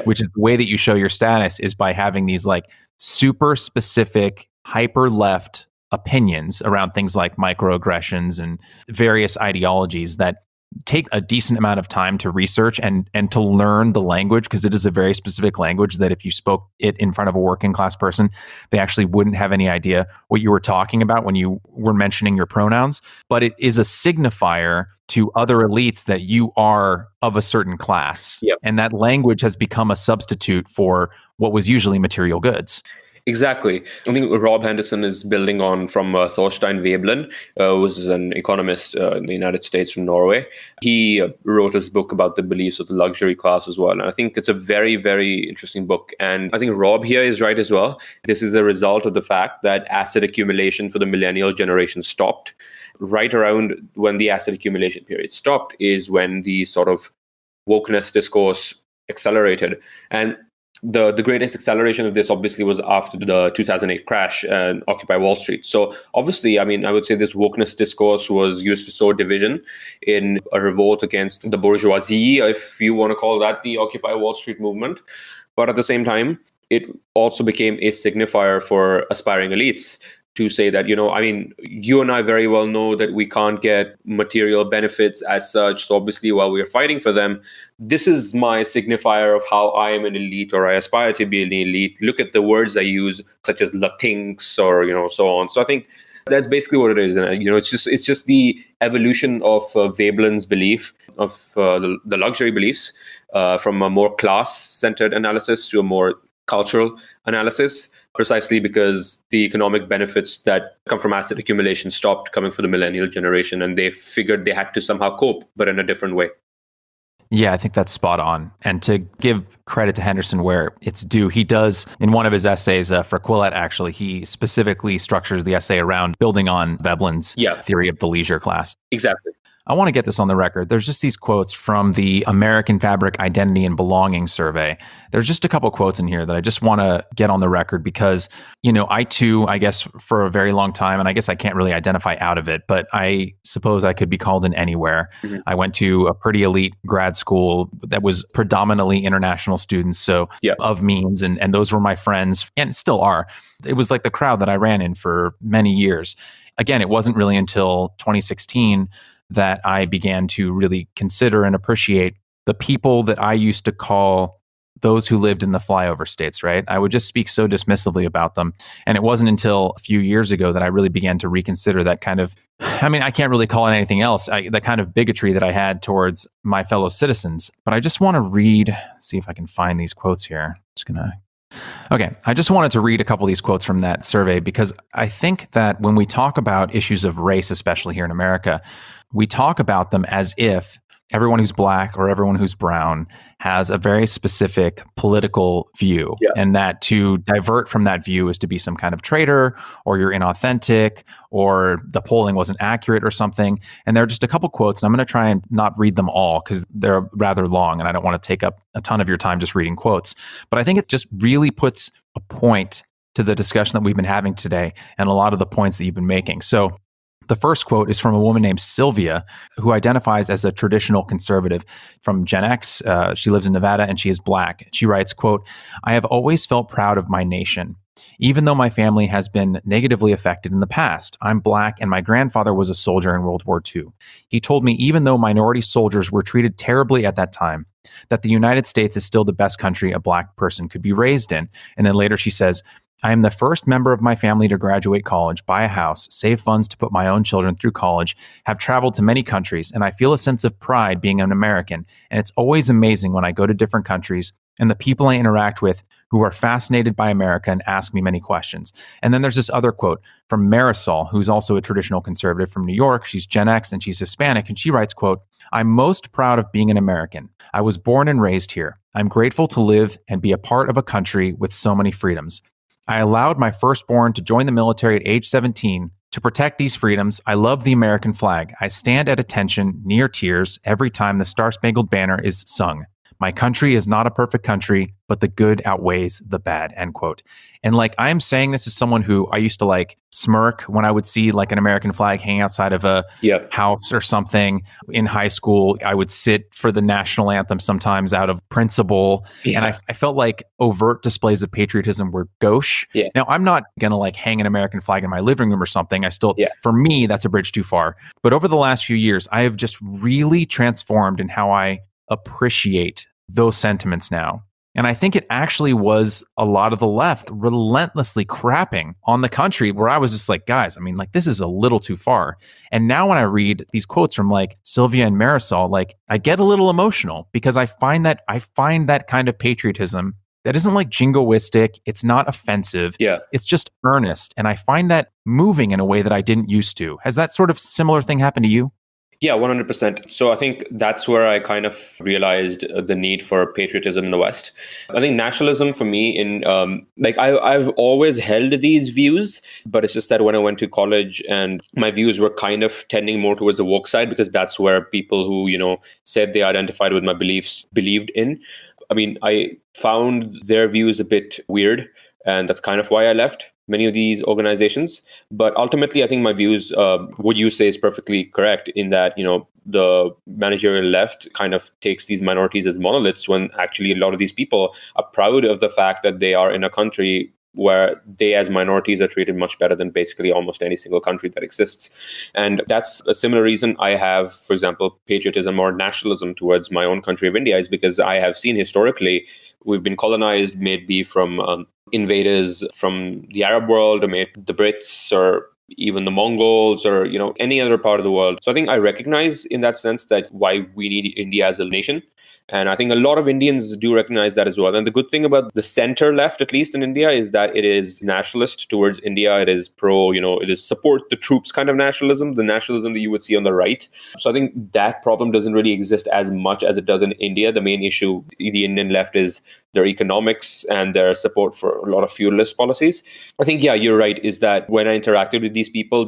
S1: which is the way that you show your status is by having these like super specific, hyper left opinions around things like microaggressions and various ideologies that take a decent amount of time to research and to learn the language, because it is a very specific language that if you spoke it in front of a working class person, they actually wouldn't have any idea what you were talking about when you were mentioning your pronouns. But it is a signifier to other elites that you are of a certain class. And that language has become a substitute for what was usually material goods.
S2: Exactly. I think Rob Henderson is building on from Thorstein Veblen, who was an economist in the United States from Norway. He wrote his book about the beliefs of the luxury class as well. And I think it's a very, very interesting book. And I think Rob here is right as well. This is a result of the fact that asset accumulation for the millennial generation stopped. Right around when the asset accumulation period stopped is when the sort of wokeness discourse accelerated. And the greatest acceleration of this obviously was after the 2008 crash and Occupy Wall Street. So obviously, I mean, I would say this wokeness discourse was used to sow division in a revolt against the bourgeoisie, if you want to call that the Occupy Wall Street movement. But at the same time, it also became a signifier for aspiring elites to say that, I mean, you and I very well know that we can't get material benefits as such. So obviously, while we're fighting for them, this is my signifier of how I am an elite, or I aspire to be an elite. Look at the words I use, such as latinx, or, so on. So I think that's basically what it is. And, it's just the evolution of Veblen's belief of the luxury beliefs from a more class-centered analysis to a more cultural analysis, precisely because the economic benefits that come from asset accumulation stopped coming for the millennial generation, and they figured they had to somehow cope, but in a different way.
S1: Yeah, I think that's spot on. And to give credit to Henderson where it's due, he does, in one of his essays for Quillette, actually, he specifically structures the essay around building on Veblen's theory of the leisure class.
S2: Exactly.
S1: I want to get this on the record. There's just these quotes from the American Fabric Identity and Belonging Survey. There's just a couple quotes in here that I just want to get on the record because, I too, I guess for a very long time, and I guess I can't really identify out of it, but I suppose I could be called in anywhere. Mm-hmm. I went to a pretty elite grad school that was predominantly international students, so of means, and those were my friends and still are. It was like the crowd that I ran in for many years. Again, it wasn't really until 2016 that I began to really consider and appreciate the people that I used to call those who lived in the flyover states, right? I would just speak so dismissively about them. And it wasn't until a few years ago that I really began to reconsider that kind of, I can't really call it anything else, the kind of bigotry that I had towards my fellow citizens. But I just want to see if I can find these quotes here. Okay, I just wanted to read a couple of these quotes from that survey because I think that when we talk about issues of race, especially here in America, we talk about them as if everyone who's black or everyone who's brown has a very specific political view, and that to divert from that view is to be some kind of traitor, or you're inauthentic, or the polling wasn't accurate or something. And there are just a couple quotes, and I'm going to try and not read them all because they're rather long, and I don't want to take up a ton of your time just reading quotes. But I think it just really puts a point to the discussion that we've been having today and a lot of the points that you've been making. So the first quote is from a woman named Sylvia, who identifies as a traditional conservative from Gen X. She lives in Nevada and she is black. She writes, quote, "I have always felt proud of my nation. Even though my family has been negatively affected in the past, I'm black and my grandfather was a soldier in World War II. He told me even though minority soldiers were treated terribly at that time, that the United States is still the best country a black person could be raised in." And then later she says, "I am the first member of my family to graduate college, buy a house, save funds to put my own children through college, have traveled to many countries, and I feel a sense of pride being an American. And it's always amazing when I go to different countries and the people I interact with who are fascinated by America and ask me many questions." And then there's this other quote from Marisol, who's also a traditional conservative from New York. She's Gen X and she's Hispanic. And she writes, quote, "I'm most proud of being an American. I was born and raised here. I'm grateful to live and be a part of a country with so many freedoms. I allowed my firstborn to join the military at age 17 to protect these freedoms. I love the American flag. I stand at attention, near tears, every time the Star-Spangled Banner is sung. My country is not a perfect country, but the good outweighs the bad," end quote. And I'm saying this as someone who I used to smirk when I would see an American flag hanging outside of a house or something in high school. I would sit for the national anthem sometimes out of principle. And I felt like overt displays of patriotism were gauche. Now, I'm not going to hang an American flag in my living room or something. For me, that's a bridge too far. But over the last few years, I have just really transformed in how I appreciate those sentiments now. And I think it actually was a lot of the left relentlessly crapping on the country where I was just guys, this is a little too far. And now when I read these quotes from Sylvia and Marisol, I get a little emotional because I find that kind of patriotism that isn't like jingoistic. It's not offensive.
S2: Yeah.
S1: It's just earnest. And I find that moving in a way that I didn't used to. Has that sort of similar thing happened to you?
S2: Yeah, 100%. So I think that's where I kind of realized the need for patriotism in the West. I think nationalism for me I've always held these views, but it's just that when I went to college and my views were kind of tending more towards the woke side, because that's where people who, said they identified with my beliefs believed in. I mean, I found their views a bit weird, and that's kind of why I left many of these organizations. But ultimately, I think my views, what you say is perfectly correct in that, the managerial left kind of takes these minorities as monoliths, when actually a lot of these people are proud of the fact that they are in a country where they as minorities are treated much better than basically almost any single country that exists. And that's a similar reason I have, for example, patriotism or nationalism towards my own country of India, is because I have seen historically we've been colonized, maybe from invaders from the Arab world, or maybe the Brits, or even the Mongols, or any other part of the world. So I think I recognize in that sense that why we need India as a nation. And I think a lot of Indians do recognize that as well. And the good thing about the center left, at least in India, is that it is nationalist towards India. It is pro, it is support the troops kind of nationalism, the nationalism that you would see on the right. So I think that problem doesn't really exist as much as it does in India. The main issue in the Indian left is their economics and their support for a lot of feudalist policies. I think, yeah, you're right, is that when I interacted with these people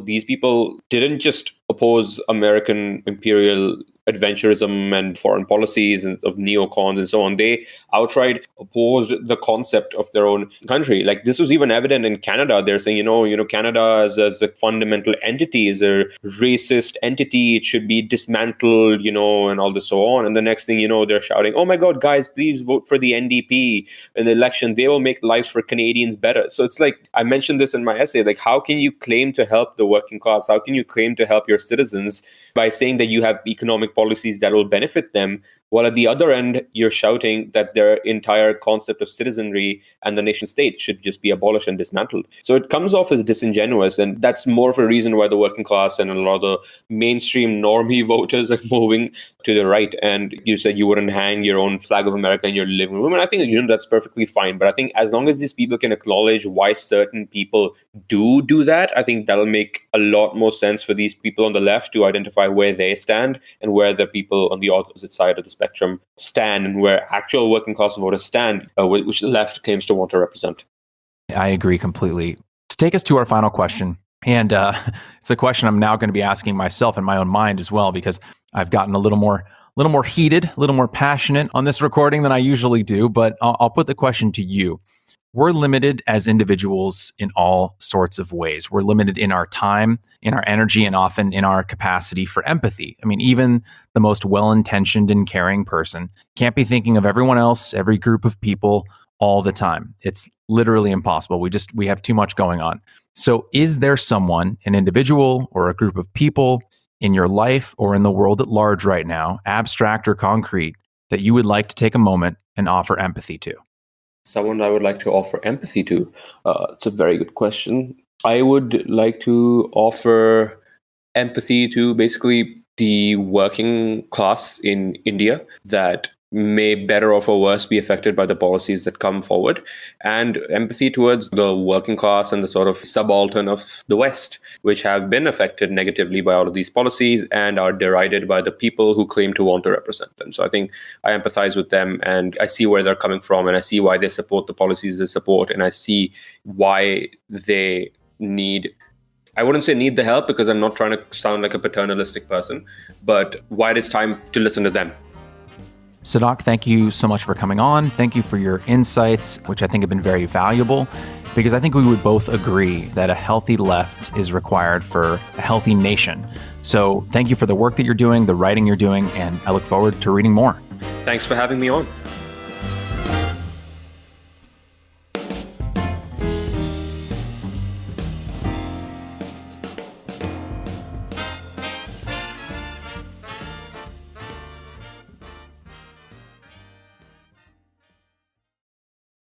S2: didn't just oppose American imperial adventurism and foreign policies and of neocons and so on. They outright opposed the concept of their own country. Like, this was even evident in Canada. They're saying, Canada as a fundamental entity is a racist entity. It should be dismantled, and all this so on. And the next thing they're shouting, "Oh my God, guys, please vote for the NDP in the election. They will make lives for Canadians better." So it's like, I mentioned this in my essay, like, how can you claim to help the working class? How can you claim to help your citizens by saying that you have economic policies that will benefit them, while at the other end, you're shouting that their entire concept of citizenry and the nation state should just be abolished and dismantled? So it comes off as disingenuous. And that's more of a reason why the working class and a lot of the mainstream normie voters are moving to the right. And you said you wouldn't hang your own flag of America in your living room. And I think, that's perfectly fine. But I think as long as these people can acknowledge why certain people do that, I think that'll make a lot more sense for these people on the left to identify where they stand and where the people on the opposite side of the spectrum stand, and where actual working class voters stand, which the left claims to want to represent.
S1: I agree completely. To take us to our final question, and it's a question I'm now going to be asking myself in my own mind as well, because I've gotten a little more heated, a little more passionate on this recording than I usually do, but I'll put the question to you. We're limited as individuals in all sorts of ways. We're limited in our time, in our energy, and often in our capacity for empathy. I mean, even the most well-intentioned and caring person can't be thinking of everyone else, every group of people all the time. It's literally impossible. We have too much going on. So is there someone, an individual or a group of people in your life or in the world at large right now, abstract or concrete, that you would like to take a moment and offer empathy to?
S2: Someone I would like to offer empathy to? It's a very good question. I would like to offer empathy to basically the working class in India that may better or for worse be affected by the policies that come forward, and empathy towards the working class and the sort of subaltern of the West, which have been affected negatively by all of these policies and are derided by the people who claim to want to represent them. So I think I empathize with them, and I see where they're coming from, and I see why they support the policies they support, and I see why they need, I wouldn't say need the help, because I'm not trying to sound like a paternalistic person, but why it is time to listen to them.
S1: Siddak, thank you so much for coming on. Thank you for your insights, which I think have been very valuable, because I think we would both agree that a healthy left is required for a healthy nation. So thank you for the work that you're doing, the writing you're doing, and I look forward to reading more.
S2: Thanks for having me on.